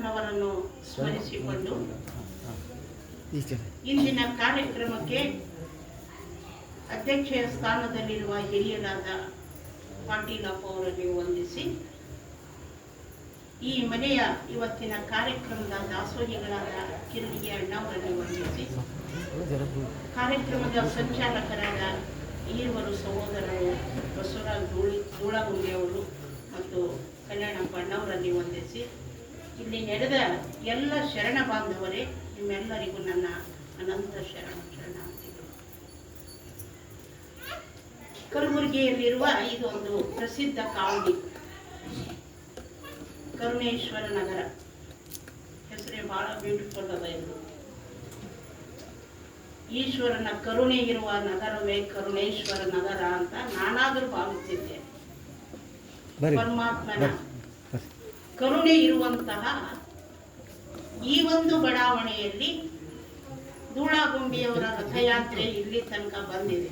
ಅಣ್ಣನವರನ್ನು ಸ್ಮರಿಸಿಕೊಂಡು ಇಂದಿನ ಕಾರ್ಯಕ್ರಮಕ್ಕೆ ಅಧ್ಯಕ್ಷೆಯ ಸ್ಥಾನದಲ್ಲಿರುವ ಹಿರಿಯರಾದ ಪಾಟೀಲಪ್ಪ ಅವರಲ್ಲಿ ವಂದಿಸಿ, ಈ ಮನೆಯ ಇವತ್ತಿನ ಕಾರ್ಯಕ್ರಮದ ದಾಸೋಹಿಗಳಾದ ಕಿರಣಿಗೆ ಅಣ್ಣವರಲ್ಲಿ ವಂದಿಸಿ, ಕಾರ್ಯಕ್ರಮದ ಸಂಚಾಲಕರಾದ ಈರುವರು ಸಹೋದರರು ಬಸವರಾಜ್ ಧೂಳಗುಂಡಿಯವರು ಮತ್ತು ಕಲ್ಯಾಣಪ್ಪ ಅಣ್ಣವರಲ್ಲಿ ವಂದಿಸಿ, ಇಲ್ಲಿ ನಡೆದ ಎಲ್ಲ ಶರಣ ಬಾಂಧವರೇ, ನಿಮ್ಮೆಲ್ಲರಿಗೂ ನನ್ನ ಅನಂತ ಶರಣಾರ್ಥಿಗಳು. ಕಲಬುರಗಿಯಲ್ಲಿರುವ ಇದೊಂದು ಪ್ರಸಿದ್ಧ ಕಾವಡಿ ಕರುಣೇಶ್ವರ ನಗರ. ಹೆಸರೇ ಬಹಳ ಬ್ಯೂಟಿಫುಲ್ ಅದ. ಇದು ಈಶ್ವರನ ಕರುಣೆ ಇರುವ ನಗರವೇ ಕರುಣೇಶ್ವರ ನಗರ ಅಂತ ನಾನಾದರೂ ಭಾವಿಸಿದ್ದೆ. ಪರಮಾತ್ಮನ ಕರುಣೆ ಇರುವಂತಹ ಈ ಒಂದು ಬಡಾವಣೆಯಲ್ಲಿ ಧೂಳಗುಂಡಿಯವರ ರಥಯಾತ್ರೆ ಇಲ್ಲಿ ತನಕ ಬಂದಿದೆ.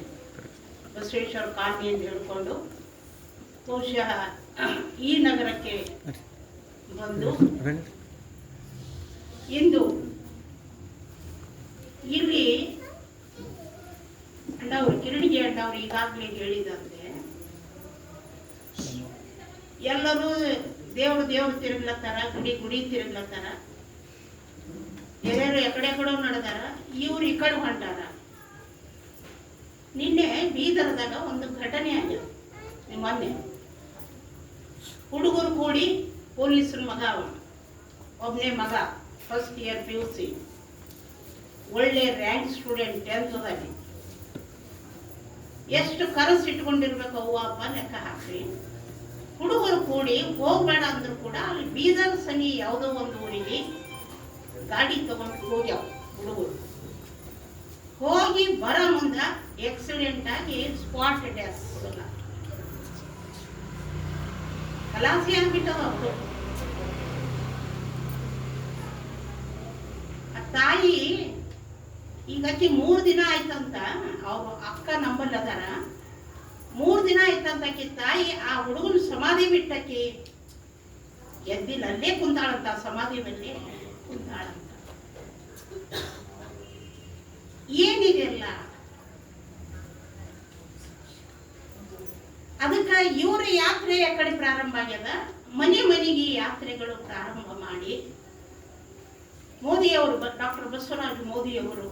ಬಸವೇಶ್ವರ ಕಾಲನಿ ಎಂದು ಹೇಳಿಕೊಂಡು ಬಹುಶಃ ಈ ನಗರಕ್ಕೆ ಬಂದು ಇಂದು ಇಲ್ಲಿ ಅಣ್ಣವರು ಕಿರಣಿಗೆ ಅಣ್ಣವರು ಈಗಾಗಲೇ ಹೇಳಿದಂತೆ ಎಲ್ಲರೂ ದೇವ್ರು ತಿರುಗ್ಲತ್ತಾರ, ಗುಡಿ ತಿರುಗ್ಲತ್ತಾರ, ಎಲ್ಲರೂ ಎಕಡೆಕಡೆ ನಡೆದಾರ, ಇವ್ರು ಈ ಕಡೆ ಹೊಂಟಾರ. ನಿನ್ನೆ ಬೀದರ್ದಾಗ ಒಂದು ಘಟನೆ ಆಗಿದೆ. ಮೊನ್ನೆ ಹುಡುಗರು ಕೂಡಿ ಪೊಲೀಸರ ಮಗ, ಒಬ್ಬನೇ ಮಗ ಫಸ್ಟ್ ಇಯರ್ PUC, ಒಳ್ಳೆ ರ್ಯಾಂಕ್ ಸ್ಟೂಡೆಂಟ್ 10th ಎಷ್ಟು ಕನಸಿಟ್ಕೊಂಡಿರ್ಬೇಕು ಅವ್ವ ಅಪ್ಪ ಲೆಕ್ಕ ಹಾಕ್ರಿ. ಹುಡುಗರು ಕೂಡಿ ಹೋಗ್ಬೇಡ ಅಂದ್ರು ಕೂಡ ಅಲ್ಲಿ ಬೀದರ್ ಸನಿ ಯಾವುದೋ ಒಂದು ಊರಿಗೆ ಗಾಡಿ ತಗೊಂಡು ಹೋಗ್ಯಾವ. ಹುಡುಗರು ಹೋಗಿ ಬರ ಮುಂದ ಆಕ್ಸಿಡೆಂಟ್ ಆಗಿ ಸ್ಪಾಟ್ ಡೆತ್, ಖಲಾಸಿ ಆಗ್ಬಿಟ್ಟವ. ತಾಯಿ ಈಗಕ್ಕೆ 3 ದಿನ ಆಯ್ತಂತ, ಅವ್ರ ಅಕ್ಕ ನಂಬಲ್ ಅದಾರ, 3 ದಿನ ಆಯ್ತಂತಕಿ ತಾಯಿ ಆ ಹುಡುಗನ ಸಮಾಧಿ ಬಿಟ್ಟಕ್ಕೆ ಎದ್ದಿಲ್ಲ, ಅಲ್ಲೇ ಕುಂತಾಳಂತ, ಸಮಾಧಿ ಮೇಲೆ ಕುಂತಾಳಂತ. ಏನಿದೆಲ್ಲ ಅದಕ್ಕ ಇವರ ಯಾತ್ರೆ ಆ ಕಡೆ ಪ್ರಾರಂಭ ಆಗ್ಯದ. ಮನೆಗೆ ಯಾತ್ರೆಗಳು ಪ್ರಾರಂಭ ಮಾಡಿ ಮೋದಿಯವರು, ಡಾಕ್ಟರ್ ಬಸವರಾಜ ಮೋದಿಯವರು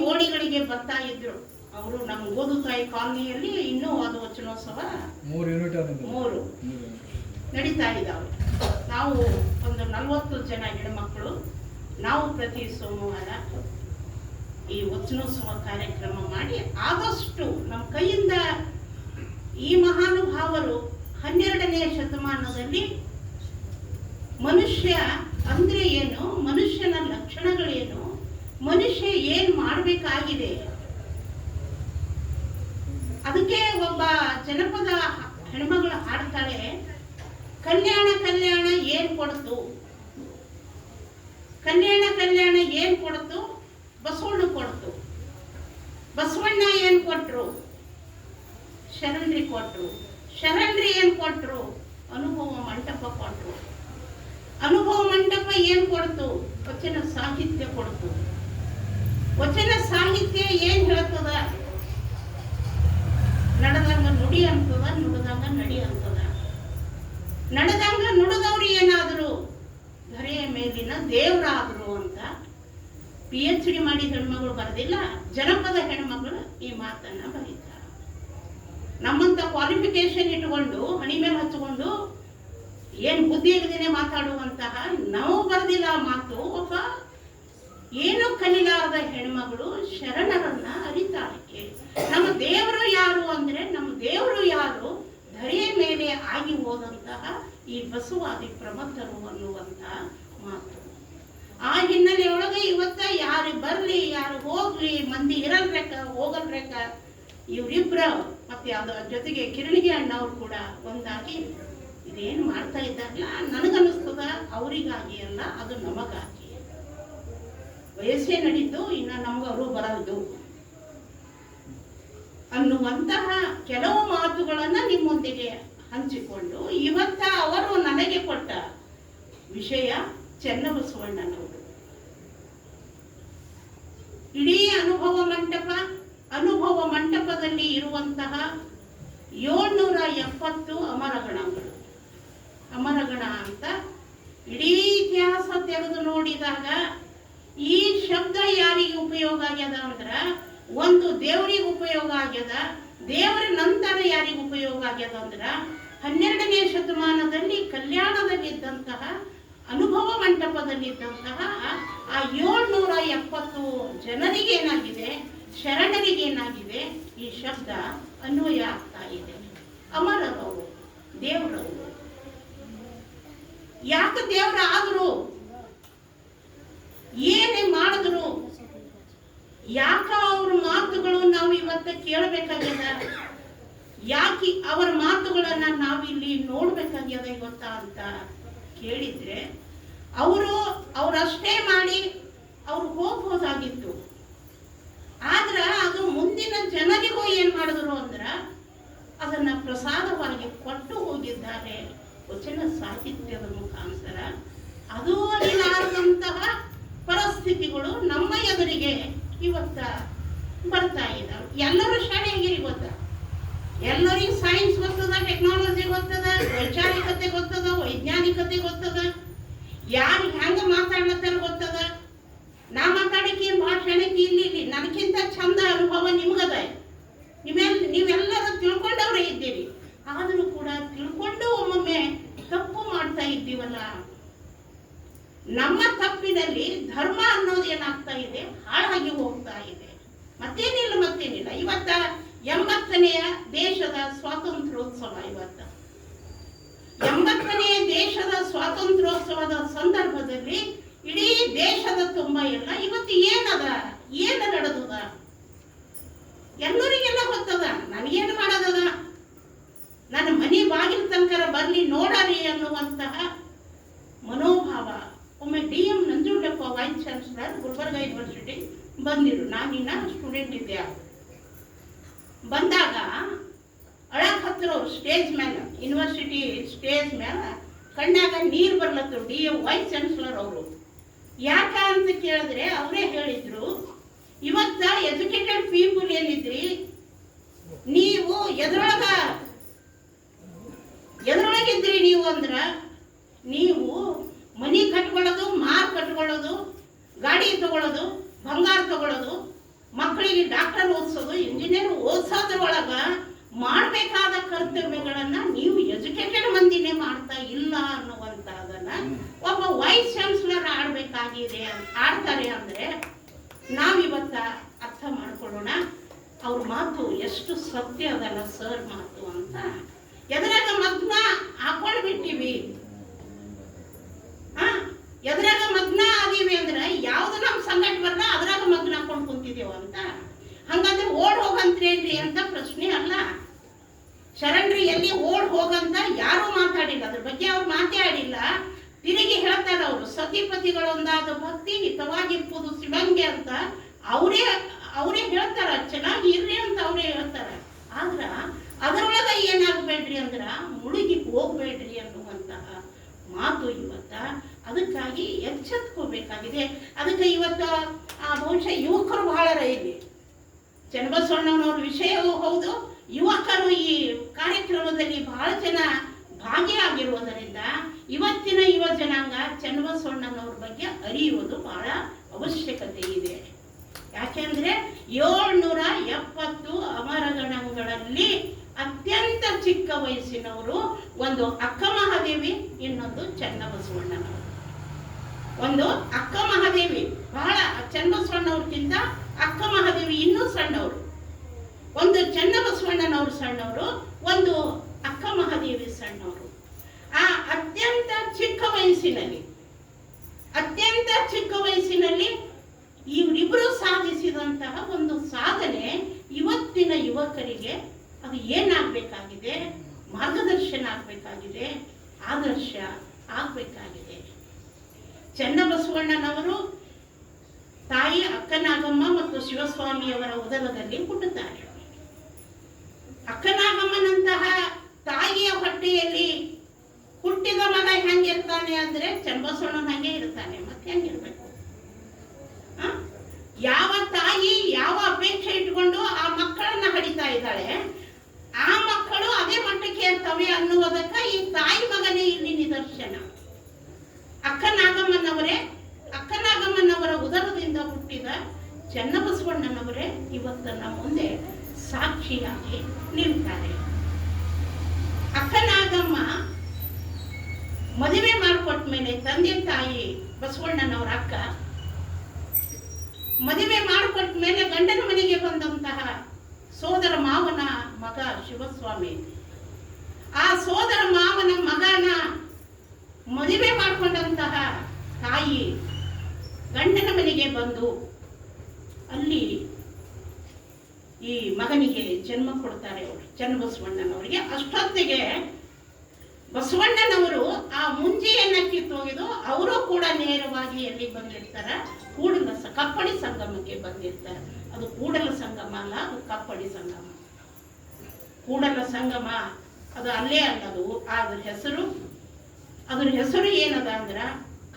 ಓಣಿಗಳಿಗೆ ಬರ್ತಾ ಇದ್ರು. ಅವರು ನಮ್ಮ ಓದುತಾಯಿ ಕಾಲನಿಯಲ್ಲಿ ಇನ್ನೂ ಅದು ವಚನೋತ್ಸವ 3 ನಡೀತಾ ಇದ್ದಾವೆ. ನಾವು ಒಂದು 40 ಜನ ಹೆಣ್ಮಕ್ಳು, ನಾವು ಪ್ರತಿ ಸೋಮವಾರ ಈ ವಚನೋತ್ಸವ ಕಾರ್ಯಕ್ರಮ ಮಾಡಿ ಆದಷ್ಟು ನಮ್ಮ ಕೈಯಿಂದ ಈ ಮಹಾನುಭಾವರು 12ನೇ ಶತಮಾನದಲ್ಲಿ ಮನುಷ್ಯ ಅಂದ್ರೆ ಏನು, ಮನುಷ್ಯನ ಲಕ್ಷಣಗಳೇನು, ಮನುಷ್ಯ ಏನ್ ಮಾಡಬೇಕಾಗಿದೆ, ಅದಕ್ಕೆ ಒಬ್ಬ ಜನಪದ ಹೆಣ್ಮಗಳು ಹಾಡ್ತಾಳೆ, ಕಲ್ಯಾಣ ಏನ್ ಕೊಡ್ತು, ಕಲ್ಯಾಣ ಏನ್ ಕೊಡ್ತು, ಬಸವಣ್ಣ ಕೊಡ್ತು. ಬಸವಣ್ಣ ಏನ್ ಕೊಟ್ರು, ಶರಣ್ರಿ ಕೊಟ್ರು. ಶರಣ್ರಿ ಏನ್ ಕೊಟ್ರು, ಅನುಭವ ಮಂಟಪ ಕೊಟ್ರು. ಅನುಭವ ಮಂಟಪ ಏನ್ ಕೊಡ್ತು, ವಚನ ಸಾಹಿತ್ಯ ಕೊಡ್ತು. ವಚನ ಸಾಹಿತ್ಯ ಏನ್ ಹೇಳ್ತದ, ನಡೆದಂಗ ನುಡಿ ಅಂತದ, ನುಡಿದಂಗ ನಡಿ ಅಂತದ. ನಡೆದಂಗ ನುಡಿದವ್ರು ಏನಾದ್ರು ಧರೆಯ ಮೇಲಿನ ದೇವರಾದ್ರು ಅಂತ PhD ಮಾಡಿ ಹೆಣ್ಮಗಳು ಬರೆದಿಲ್ಲ, ಜನಪದ ಹೆಣ್ಮಗಳು ಈ ಮಾತನ್ನ ಬರೀತಾರೆ. ನಮ್ಮಂತ ಕ್ವಾಲಿಫಿಕೇಶನ್ ಇಟ್ಕೊಂಡು ಹಣಿ ಮೇಲೆ ಹಚ್ಕೊಂಡು ಏನ್ ಬುದ್ಧಿ ಇಲ್ಲದೇನೆ ಮಾತಾಡುವಂತಹ ನಾವು ಬರೆದಿಲ್ಲ ಮಾತು. ಒಬ್ಬ ಏನು ಕಲಿಲಾರದ ಹೆಣ್ಮಗಳು ಶರಣರನ್ನ ಅರಿತಾಳೆ. ನಮ್ಮ ದೇವರು ಯಾರು ಅಂದ್ರೆ, ನಮ್ಮ ದೇವರು ಯಾರು, ಧರೆಯ ಮೇಲೆ ಆಗಿ ಹೋದಂತಹ ಈ ಬಸವಾದಿ ಪ್ರಮಥರು ಅನ್ನುವಂತ ಮಾತು. ಆ ಹಿನ್ನೆಲೆಯೊಳಗೆ ಇವತ್ತ ಯಾರು ಬರ್ಲಿ ಯಾರು ಹೋಗ್ಲಿ, ಮಂದಿ ಇರಲ್ಬೇಕ ಹೋಗಲ್ಬೇಕ, ಇವರಿಬ್ರ ಮತ್ತೆ ಅದರ ಜೊತೆಗೆ ಕಿರಣಿಗೆ ಅಣ್ಣವ್ರು ಕೂಡ ಒಂದಾಗಿ ಇದೇನು ಮಾಡ್ತಾ ಇದ್ದಾರಲ್ಲ, ನನಗನ್ನಿಸ್ತದ ಅವರಿಗಾಗಿ ಅಲ್ಲ, ಅದು ನಮಗಾಗಿ. ವಯಸ್ಸೇ ನಡೀತು, ಇನ್ನು ನಮಗವರು ಬರಲ್ದು ಅನ್ನುವಂತಹ ಕೆಲವು ಮಾತುಗಳನ್ನ ನಿಮ್ಮೊಂದಿಗೆ ಹಂಚಿಕೊಂಡು ಇವತ್ತ ಅವರು ನನಗೆ ಕೊಟ್ಟ ವಿಷಯ ಚೆನ್ನಬಸವಣ್ಣನವರು. ಇಡೀ ಅನುಭವ ಮಂಟಪದಲ್ಲಿ ಇರುವಂತಹ 770 ಅಮರಗಣಗಳು. ಅಮರಗಣ ಅಂತ ಇಡೀ ಇತಿಹಾಸ ತೆಗೆದು ನೋಡಿದಾಗ ಈ ಶಬ್ದ ಯಾರಿಗೆ ಉಪಯೋಗ ಆಗ್ಯದ ಅಂದ್ರ, ಒಂದು ದೇವರಿಗೆ ಉಪಯೋಗ ಆಗ್ಯದ. ದೇವರ ನಂತರ ಯಾರಿಗೆ ಉಪಯೋಗ ಆಗ್ಯದ ಅಂದ್ರ 12ನೇ ಶತಮಾನದಲ್ಲಿ ಕಲ್ಯಾಣದಲ್ಲಿದ್ದಂತಹ ಅನುಭವ ಮಂಟಪದಲ್ಲಿದ್ದಂತಹ ಆ 770 ಜನರಿಗೇನಾಗಿದೆ, ಶರಣರಿಗೇನಾಗಿದೆ, ಈ ಶಬ್ದ ಅನ್ವಯ ಆಗ್ತಾ ಇದೆ. ಅಮರರವರು, ದೇವರವರು. ಯಾಕೆ ದೇವರ ಆದ್ರು, ಏನೇ ಮಾಡಿದ್ರು, ಯಾಕ ಅವ್ರ ಮಾತುಗಳು ನಾವು ಇವತ್ತು ಕೇಳಬೇಕಾಗ್ಯದ, ಯಾಕೆ ಅವರ ಮಾತುಗಳನ್ನ ನಾವಿಲ್ಲಿ ನೋಡ್ಬೇಕಾಗ್ಯದ ಇವತ್ತ ಅಂತ ಕೇಳಿದ್ರೆ, ಅವರಷ್ಟೇ ಮಾಡಿ ಅವ್ರು ಹೋಗ್ಬೋದಾಗಿತ್ತು. ಆದ್ರ ಅದು ಮುಂದಿನ ಜನರಿಗೂ ಏನ್ ಮಾಡಿದ್ರು ಅಂದ್ರ ಅದನ್ನ ಪ್ರಸಾದವಾಗಿ ಕೊಟ್ಟು ಹೋಗಿದ್ದಾರೆ ವಚನ ಸಾಹಿತ್ಯದ ಮುಖಾಂತರ. ಅದು ಅರಿಲಾರದಂತಹ ಪರಿಸ್ಥಿತಿಗಳು ನಮ್ಮ ಎದುರಿಗೆ ಇವತ್ತ ಬರ್ತಾ ಇದ್ದಾವೆ. ಎಲ್ಲರೂ ಶಾಲೆಗಿರಿ ಗೊತ್ತ, ಎಲ್ಲರಿಗೂ ಸೈನ್ಸ್ ಗೊತ್ತದ, ಟೆಕ್ನಾಲಜಿ ಗೊತ್ತದ, ವೈಚಾರಿಕತೆ ಗೊತ್ತದ, ವೈಜ್ಞಾನಿಕತೆ ಗೊತ್ತದ, ಯಾರು ಹೆಂಗ ಮಾತಾಡ್ಲತ್ತಾರ ಗೊತ್ತದ. ನಾ ಮಾತಾಡಕ್ಕೆ ಏನು ಭಾಷಣಕ್ಕೆ ಇಲ್ಲಿ ನನಗಿಂತ ಚಂದ ಅನುಭವ ನಿಮ್ಗದ. ನೀವೆಲ್ಲರೂ ತಿಳ್ಕೊಂಡವ್ರೆ ಇದ್ದೀರಿ. ಆದರೂ ಕೂಡ ತಿಳ್ಕೊಂಡು ಒಮ್ಮೊಮ್ಮೆ ತಪ್ಪು ಮಾಡ್ತಾ ಇದ್ದೀವಲ್ಲ. ನಮ್ಮ ತಪ್ಪಿನಲ್ಲಿ ಧರ್ಮ ಅನ್ನೋದು ಏನಾಗ್ತಾ ಇದೆ, ಹಾಳಾಗಿ ಹೋಗ್ತಾ ಇದೆ. ಮತ್ತೇನಿಲ್ಲ. ಇವತ್ತ 80ನೆಯ ದೇಶದ ಸ್ವಾತಂತ್ರ್ಯೋತ್ಸವ. ಇವತ್ತ 80ನೇ ದೇಶದ ಸ್ವಾತಂತ್ರ್ಯೋತ್ಸವದ ಸಂದರ್ಭದಲ್ಲಿ ಇಡೀ ದೇಶದ ತುಂಬ ಎಲ್ಲ ಇವತ್ತು ಏನು ನಡೆದದ ಎಲ್ಲರಿಗೆಲ್ಲ ಗೊತ್ತದ. ನನಗೇನು ಮಾಡೋದದ, ನನ್ನ ಮನೆ ಬಾಗಿಲು ತನಕ ಬರ್ಲಿ ನೋಡರಿ ಅನ್ನುವಂತಹ ಮನೋಭಾವ. ಒಮ್ಮೆ DM Nanjundappa vice chancellor Gulbarga university ಬಂದಿರು. ನಾನಿನ್ನ ಸ್ಟೂಡೆಂಟ್ ಇದ್ದೆ. ಬಂದಾಗ ಅಳಕ್ ಹತ್ತಿರ ಸ್ಟೇಜ್ ಮೇಲೆ, ಯೂನಿವರ್ಸಿಟಿ ಸ್ಟೇಜ್ ಮೇಲೆ ಕಣ್ಣಾಗ ನೀರು ಬರ್ಲತ್ತರು. DM ವೈಸ್ ಚಾನ್ಸಲರ್ ಅವರು. ಯಾಕ ಅಂತ ಕೇಳಿದ್ರೆ ಅವರೇ ಹೇಳಿದ್ರು, ಇವತ್ತ ಎಜುಕೇಟೆಡ್ ಪೀಪಲ್ ಏನಿದ್ರಿ ನೀವು ಎದ್ರೊಳಗಿದ್ರಿ ನೀವು ಅಂದ್ರ, ನೀವು ಮನಿ ಕಟ್ಕೊಳ್ಳೋದು, ಮಾರ್ ಕಟ್ಕೊಳ್ಳೋದು, ಗಾಡಿ ತಗೊಳ್ಳೋದು, ಬಂಗಾರ ತಗೊಳ್ಳೋದು, ಮಕ್ಕಳಿಗೆ ಡಾಕ್ಟರ್ ಓದಿಸೋದು, ಇಂಜಿನಿಯರ್ ಓದಿಸೋದ್ರೊಳಗ ಮಾಡಬೇಕಾದ ಕರ್ತವ್ಯಗಳನ್ನ ನೀವು ಎಜುಕೇಟೆಡ್ ಮಂದಿನೇ ಮಾಡ್ತಾ ಇಲ್ಲ ಅನ್ನುವಂಥದ್ದನ್ನ ಒಬ್ಬ ವೈಸ್ ಚಾನ್ಸಲರ್ ಆಡ್ತಾರೆ ಅಂದ್ರೆ ನಾವಿವತ್ತ ಅರ್ಥ ಮಾಡ್ಕೊಳ್ಳೋಣ. ಅವ್ರ ಮಾತು ಎಷ್ಟು ಸತ್ಯ ಅದಲ್ಲ ಸರ್ ಮಾತು ಅಂತ. ಎದುರಾಗ ಮಗ್ನ ಹಾಕೊಂಡ್ ಬಿಟ್ಟಿವಿ, ಎದುರಾಗ ಮಗ್ನ ಅದೀವಿ ಅಂದ್ರೆ ಯಾವ್ದು ನಮ್ ಸಂಗಟ ಬರಲ್ಲ, ಅದ್ರಾಗ ಮಗ್ನ ಹಾಕೊಂಡ್ ಕುಂತಿದ್ದೇವ ಅಂತ. ಹಂಗಂದ್ರೆ ಓಡ್ ಹೋಗಂತ್ರೇನ್ರಿ ಅಂತ ಪ್ರಶ್ನೆ ಅಲ್ಲ. ಶರಣ್ರಿ ಎಲ್ಲಿ ಓಡ್ ಹೋಗಂತ ಯಾರು ಮಾತಾಡಿಲ್ಲ, ಅದ್ರ ಬಗ್ಗೆ ಅವ್ರು ಮಾತಾಡಿಲ್ಲ. ತಿರುಗಿ ಹೇಳ್ತಾರೆ ಅವರು, ಸತಿಪತಿಗಳೊಂದಾದ ಭಕ್ತಿ ಹಿತವಾಗಿರ್ಬೋದು ಶಿವಂಗೆ ಅಂತ ಅವರೇ ಹೇಳ್ತಾರ. ಚೆನ್ನಾಗಿ ಇರ್ರಿ ಅಂತ ಅವರೇ ಹೇಳ್ತಾರ. ಆದ್ರ ಅದರೊಳಗ ಏನಾಗಬೇಡ್ರಿ ಅಂದ್ರ ಮುಳುಗಿ ಹೋಗ್ಬೇಡ್ರಿ ಅನ್ನುವಂತಹ ಮಾತು ಇವತ್ತ. ಅದಕ್ಕಾಗಿ ಎಚ್ಚೆತ್ಕೋಬೇಕಾಗಿದೆ. ಅದಕ್ಕೆ ಇವತ್ತ ಬಹುಶಃ ಯುವಕರು ಬಹಳ ಇಲ್ಲಿ ಚನ್ನಬಸವಣ್ಣನವ್ರ ವಿಷಯವೂ ಹೌದು, ಯುವಕರು ಈ ಕಾರ್ಯಕ್ರಮದಲ್ಲಿ ಬಹಳ ಜನ ಭಾಗಿಯಾಗಿರುವುದರಿಂದ ಇವತ್ತಿನ ಯುವ ಜನಾಂಗ ಚನ್ನಬಸವಣ್ಣನವ್ರ ಬಗ್ಗೆ ಅರಿಯುವುದು ಬಹಳ ಅವಶ್ಯಕತೆ ಇದೆ. ಯಾಕೆಂದ್ರೆ 770 ಅಮರಗಣಗಳಲ್ಲಿ ಅತ್ಯಂತ ಚಿಕ್ಕ ವಯಸ್ಸಿನವರು ಒಂದು ಅಕ್ಕ ಮಹಾದೇವಿ, ಇನ್ನೊಂದು ಚನ್ನಬಸವಣ್ಣನವರು. ಒಂದು ಅಕ್ಕ ಮಹಾದೇವಿ ಬಹಳ ಚನ್ನಬಸವಣ್ಣವ್ರಕ್ಕಿಂತ ಅಕ್ಕ ಮಹಾದೇವಿ ಇನ್ನೂ ಸಣ್ಣವರು. ಒಂದು ಚನ್ನಬಸವಣ್ಣನವರು ಸಣ್ಣವರು, ಒಂದು ಅಕ್ಕ ಮಹಾದೇವಿ ಸಣ್ಣವರು. ಆ ಅತ್ಯಂತ ಚಿಕ್ಕ ವಯಸ್ಸಿನಲ್ಲಿ ಇವರಿಬ್ಬರು ಸಾಧಿಸಿದಂತಹ ಒಂದು ಸಾಧನೆ ಇವತ್ತಿನ ಯುವಕರಿಗೆ ಅದು ಏನಾಗಬೇಕಾಗಿದೆ, ಮಾರ್ಗದರ್ಶನ ಆಗಬೇಕಾಗಿದೆ, ಆದರ್ಶ ಆಗಬೇಕಾಗಿದೆ. ಚನ್ನಬಸವಣ್ಣನವರು ತಾಯಿ ಅಕ್ಕನಾಗಮ್ಮ ಮತ್ತು ಶಿವಸ್ವಾಮಿಯವರ ಉದರದಲ್ಲಿ ಹುಟ್ಟುತ್ತಾರೆ. ಅಕ್ಕನಾಗಮ್ಮನಂತಹ ತಾಯಿಯ ಹೊಟ್ಟೆಯಲ್ಲಿ ಹುಟ್ಟಿ ಹುಟ್ಟಿದ ಮಗ ಹೆಂಗಿರ್ತಾನೆ ಅಂದ್ರೆ ಚನ್ನಬಸವಣ್ಣನ ಹಂಗೆ ಇರ್ತಾನೆ, ಮತ್ತೆ ಹೆಂಗಿರ್ಬೇಕು? ಯಾವ ತಾಯಿ ಯಾವ ಅಪೇಕ್ಷೆ ಇಟ್ಕೊಂಡು ಆ ಮಕ್ಕಳನ್ನ ಹಡಿತಾ ಇದ್ದಾಳೆ, ಆ ಮಕ್ಕಳು ಅದೇ ಮಟ್ಟಕ್ಕೆ ಇರ್ತವೆ ಅನ್ನುವುದಕ್ಕ ಈ ತಾಯಿ ಮಗನೇ ಇಲ್ಲಿ ನಿದರ್ಶನ. ಅಕ್ಕನಾಗಮ್ಮನವರ ಉದರದಿಂದ ಹುಟ್ಟಿದ ಚನ್ನಬಸವಣ್ಣನವರೇ ಇವತ್ತು ನಮ್ಮ ಮುಂದೆ ಸಾಕ್ಷಿಯಾಗಿ ನಿಲ್ತಾರೆ. ಅಕ್ಕನಾಗಮ್ಮ ಮದುವೆ ಮಾಡಿಕೊಟ್ಟ ಮೇಲೆ ತಂದೆ ತಾಯಿ ಬಸವಣ್ಣನವರ ಅಕ್ಕ ಮದುವೆ ಮಾಡಿಕೊಟ್ಟ ಮೇಲೆ ಗಂಡನ ಮನೆಗೆ ಬಂದಂತಹ ಸೋದರ ಮಾವನ ಮಗ ಶಿವಸ್ವಾಮಿ, ಆ ಸೋದರ ಮಾವನ ಮಗನ ಮದುವೆ ಮಾಡಿಕೊಂಡಂತಹ ತಾಯಿ ಗಂಡನ ಮನೆಗೆ ಬಂದು ಅಲ್ಲಿ ಈ ಮಗನಿಗೆ ಜನ್ಮ ಕೊಡ್ತಾರೆ ಅವರು ಚನ್ನಬಸವಣ್ಣನವರಿಗೆ. ಅಷ್ಟೊತ್ತಿಗೆ ಬಸವಣ್ಣನವರು ಆ ಮುಂಜೆಯನ್ನ ಕಿತ್ತೋಗಿದ್ದು ಅವರು ಕೂಡ ನೇರವಾಗಿ ಎಲ್ಲಿ ಬಂದಿರ್ತಾರೆ, ಕಪ್ಪಡಿ ಸಂಗಮಕ್ಕೆ ಬಂದಿರ್ತಾರೆ. ಅದು ಕೂಡಲ ಸಂಗಮ ಅಲ್ಲ, ಅದು ಕಪ್ಪಡಿ ಸಂಗಮ. ಕೂಡಲ ಸಂಗಮ ಅದು ಅಲ್ಲೇ ಅಲ್ಲದು, ಅದ್ರ ಹೆಸರು ಏನದ ಅಂದ್ರ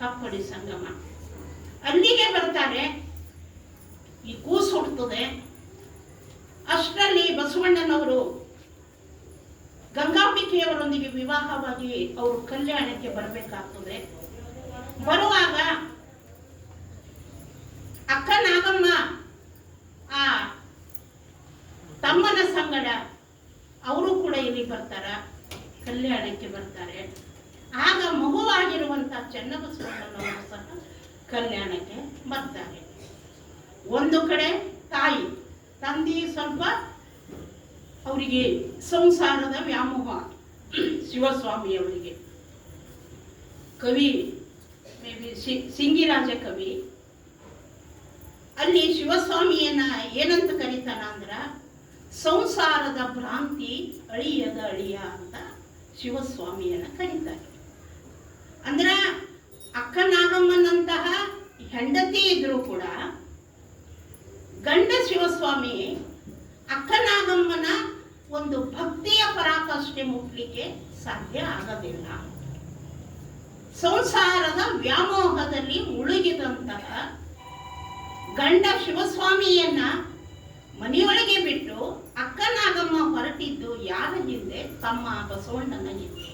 ಕಪ್ಪಡಿ ಸಂಗಮ. ಅಲ್ಲಿಗೆ ಬರ್ತಾರೆ, ಈ ಕೂಸು ಹುಡ್ತದೆ. ಅಷ್ಟರಲ್ಲಿ ಬಸವಣ್ಣನವರು ಗಂಗಾಂಬಿಕೆಯವರೊಂದಿಗೆ ವಿವಾಹವಾಗಿ ಅವರು ಕಲ್ಯಾಣಕ್ಕೆ ಬರಬೇಕಾಗ್ತದೆ. ಬರುವಾಗ ಅಕ್ಕನಾಗಮ್ಮ ಆ ತಮ್ಮನ ಸಂಗಡ ಅವರು ಕೂಡ ಇಲ್ಲಿ ಬರ್ತಾರ, ಕಲ್ಯಾಣಕ್ಕೆ ಬರ್ತಾರೆ. ಆಗ ಮಗುವಾಗಿರುವಂತ ಚನ್ನಬಸವಣ್ಣನವರು ಸಹ ಕಲ್ಯಾಣಕ್ಕೆ ಬರ್ತಾರೆ. ಒಂದು ಕಡೆ ತಂದೆ ಸ್ವಲ್ಪ ಅವರಿಗೆ ಸಂಸಾರದ ವ್ಯಾಮೋಹ, ಶಿವಸ್ವಾಮಿಯವರಿಗೆ. ಕವಿ ಮೇ ಬಿ ಸಿಂಗಿರಾಜ ಕವಿ ಅಲ್ಲಿ ಶಿವಸ್ವಾಮಿಯನ್ನ ಏನಂತ ಕರೀತಾನ ಅಂದ್ರ ಸಂಸಾರದ ಭ್ರಾಂತಿ ಅಳಿಯದ ಅಳಿಯ ಅಂತ ಶಿವಸ್ವಾಮಿಯನ್ನ ಕರೀತಾರೆ. ಅಂದ್ರ ಅಕ್ಕನಾಗಮ್ಮನಂತಹ ಹೆಂಡತಿ ಇದ್ರು ಕೂಡ ಗಂಡ ಶಿವಸ್ವಾಮಿ ಅಕ್ಕನಾಗಮ್ಮನ ಒಂದು ಭಕ್ತಿಯ ಪರಾಕಾಷ್ಠೆ ಮುಟ್ಲಿಕ್ಕೆ ಸಾಧ್ಯ ಆಗೋದಿಲ್ಲ. ಸಂಸಾರದ ವ್ಯಾಮೋಹದಲ್ಲಿ ಮುಳುಗಿದಂತಹ ಗಂಡ ಶಿವಸ್ವಾಮಿಯನ್ನ ಮನೆಯೊಳಗೆ ಬಿಟ್ಟು ಅಕ್ಕನಾಗಮ್ಮ ಹೊರಟಿದ್ದು ಯಾರ ಹಿಂದೆ? ತಮ್ಮ ಬಸವಣ್ಣನ ಹಿಂದೆ.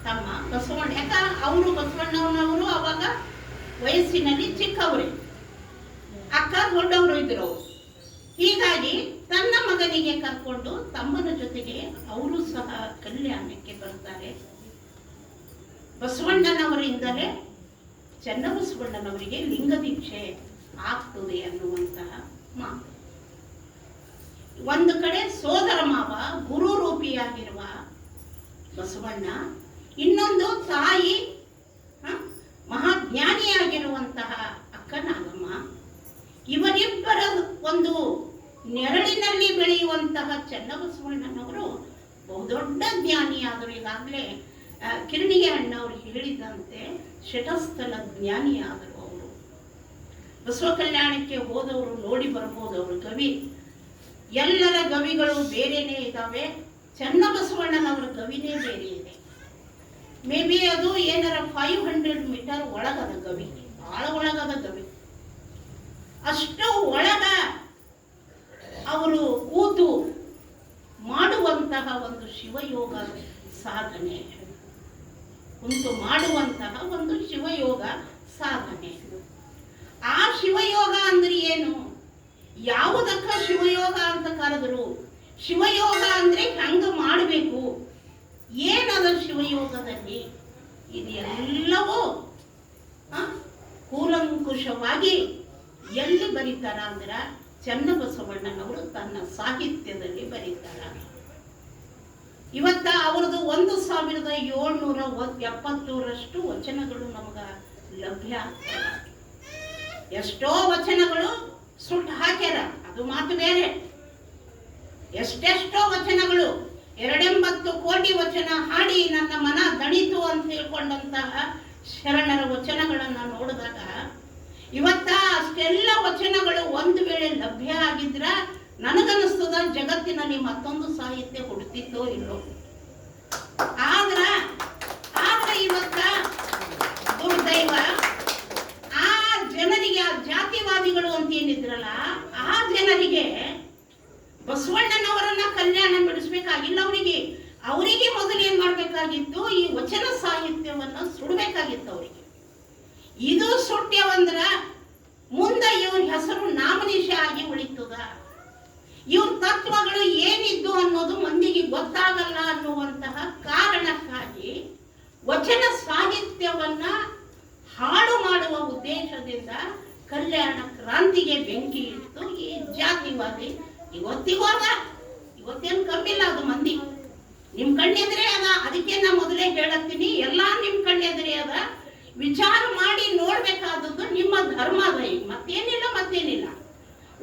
ತಮ್ಮ ಬಸವಣ್ಣ, ಯಾಕ ಅವರು ಬಸವಣ್ಣನವರು ಅವಾಗ ವಯಸ್ಸಿನಲ್ಲಿ ಚಿಕ್ಕವರೇ, ಅಕ್ಕ ದೊಡ್ಡವರು ಇದ್ರು. ಹೀಗಾಗಿ ತನ್ನ ಮಗನಿಗೆ ಕರ್ಕೊಂಡು ತಮ್ಮನ ಜೊತೆಗೆ ಅವರು ಸಹ ಕಲ್ಯಾಣಕ್ಕೆ ಬರ್ತಾರೆ. ಬಸವಣ್ಣನವರಿಂದಲೇ ಚನ್ನಬಸವಣ್ಣನವರಿಗೆ ಲಿಂಗ ದೀಕ್ಷೆ ಆಗ್ತದೆ ಅನ್ನುವಂತಹ ಮಾತು. ಒಂದು ಕಡೆ ಸೋದರ ಮಾವ ಗುರು ರೂಪಿಯಾಗಿರುವ ಬಸವಣ್ಣ, ಇನ್ನೊಂದು ತಾಯಿ ಮಹಾಜ್ಞಾನಿಯಾಗಿರುವಂತಹ ಅಕ್ಕನಾಗಮ್ಮ. ಇವರಿಬ್ಬರ ಒಂದು ನೆರಳಿನಲ್ಲಿ ಬೆಳೆಯುವಂತಹ ಚನ್ನಬಸವಣ್ಣನವರು ಬಹುದೊಡ್ಡ ಜ್ಞಾನಿಯಾದರು. ಈಗಾಗಲೇ ಕಿರಣಿಗೆ ಅಣ್ಣವರು ಹೇಳಿದಂತೆ ಶಟಸ್ಥಲ ಜ್ಞಾನಿಯಾದರು ಅವರು. ಬಸವ ಕಲ್ಯಾಣಕ್ಕೆ ಹೋದವರು ನೋಡಿ ಬರ್ಬೋದು. ಅವರು ಕವಿ, ಎಲ್ಲರ ಗವಿಗಳು ಬೇರೆನೇ ಇದ್ದಾವೆ, ಚನ್ನಬಸವಣ್ಣನವರ ಗವಿನೇ ಬೇರೆ ಇದೆ. ಮೇ ಬಿ ಅದು ಏನಾರ 500 ಮೀಟರ್ ಒಳಗದ ಗವಿ, ಬಹಳ ಒಳಗದ ಗವಿ. ಅಷ್ಟು ಒಳಗ ಅವರು ಕೂತು ಮಾಡುವಂತಹ ಒಂದು ಶಿವಯೋಗ ಸಾಧನೆ, ಮಾಡುವಂತಹ ಒಂದು ಶಿವಯೋಗ ಸಾಧನೆ. ಆ ಶಿವಯೋಗ ಅಂದ್ರೆ ಏನು? ಯಾವುದಕ್ಕ ಶಿವಯೋಗ ಅಂತ ಕರೆದ್ರು? ಶಿವಯೋಗ ಅಂದ್ರೆ ಹಂಗ ಮಾಡಬೇಕು, ಏನದ ಶಿವಯೋಗದಲ್ಲಿ? ಇದೆಲ್ಲವೂ ಕೂಲಂಕುಷವಾಗಿ ಎಲ್ಲಿ ಬರೀತಾರ ಅಂದ್ರ ಚನ್ನಬಸವಣ್ಣನವರು ತನ್ನ ಸಾಹಿತ್ಯದಲ್ಲಿ ಬರೀತಾರ. ಇವತ್ತ ಅವ್ರದ್ದು 1770ರಷ್ಟು ವಚನಗಳು ನಮಗ ಲಭ್ಯ ಆಗ್ತವೆ. ಎಷ್ಟೋ ವಚನಗಳು ಸುಟ್ಟು ಹಾಕ್ಯಾರ, ಅದು ಮಾತು ಬೇರೆ. ಎಷ್ಟೆಷ್ಟೋ ವಚನಗಳು 280 ಕೋಟಿ ವಚನ ಹಾಡಿ ನನ್ನ ಮನ ದಣಿತು ಅಂತ ಹೇಳ್ಕೊಂಡಂತಹ ಶರಣರ ವಚನಗಳನ್ನ ನೋಡಿದಾಗ ಇವತ್ತ ಅಷ್ಟೆಲ್ಲ ವಚನಗಳು ಒಂದು ವೇಳೆ ಲಭ್ಯ ಆಗಿದ್ರ ನನಗನ್ನಿಸ್ತದ ಜಗತ್ತಿನಲ್ಲಿ ಮತ್ತೊಂದು ಸಾಹಿತ್ಯ ಹುಡುತಿತ್ತೋ ಇಲ್ಲೋ. ಆದ್ರ ಇದು ಸುಟ್ಯವಂದ್ರ ಮುಂದೆ ಇವ್ರ ಹೆಸರು ನಾಮನಿಶ ಆಗಿ ಉಳಿತದ. ಇವ್ರ ತತ್ವಗಳು ಏನಿದ್ದು ಅನ್ನೋದು ಮಂದಿಗೆ ಗೊತ್ತಾಗಲ್ಲ ಅನ್ನುವಂತಹ ಕಾರಣಕ್ಕಾಗಿ ವಚನ ಸಾಹಿತ್ಯವನ್ನ ಹಾಳು ಮಾಡುವ ಉದ್ದೇಶದಿಂದ ಕಲ್ಯಾಣ ಕ್ರಾಂತಿಗೆ ಬೆಂಕಿ ಇಟ್ಟು ಈ ಜಾತಿವಾದಿ ಇವತ್ತಿಗೂ ಅದ. ಇವತ್ತೇನು ಕಮ್ಮಿಲ್ಲ ಅದು ಮಂದಿ. ನಿಮ್ ಕಣ್ಣೆದ್ರೆ ಅದ. ಅದಕ್ಕೆ ನಾ ಮೊದಲೇ ಹೇಳತ್ತೀನಿ, ಎಲ್ಲಾ ನಿಮ್ ಕಣ್ಣೆದ್ರೆ ಅದ. ವಿಚಾರ ಮಾಡಿ ನೋಡ್ಬೇಕಾದದ್ದು ನಿಮ್ಮ ಧರ್ಮ ಅದ. ಈಗ ಮತ್ತೇನಿಲ್ಲ.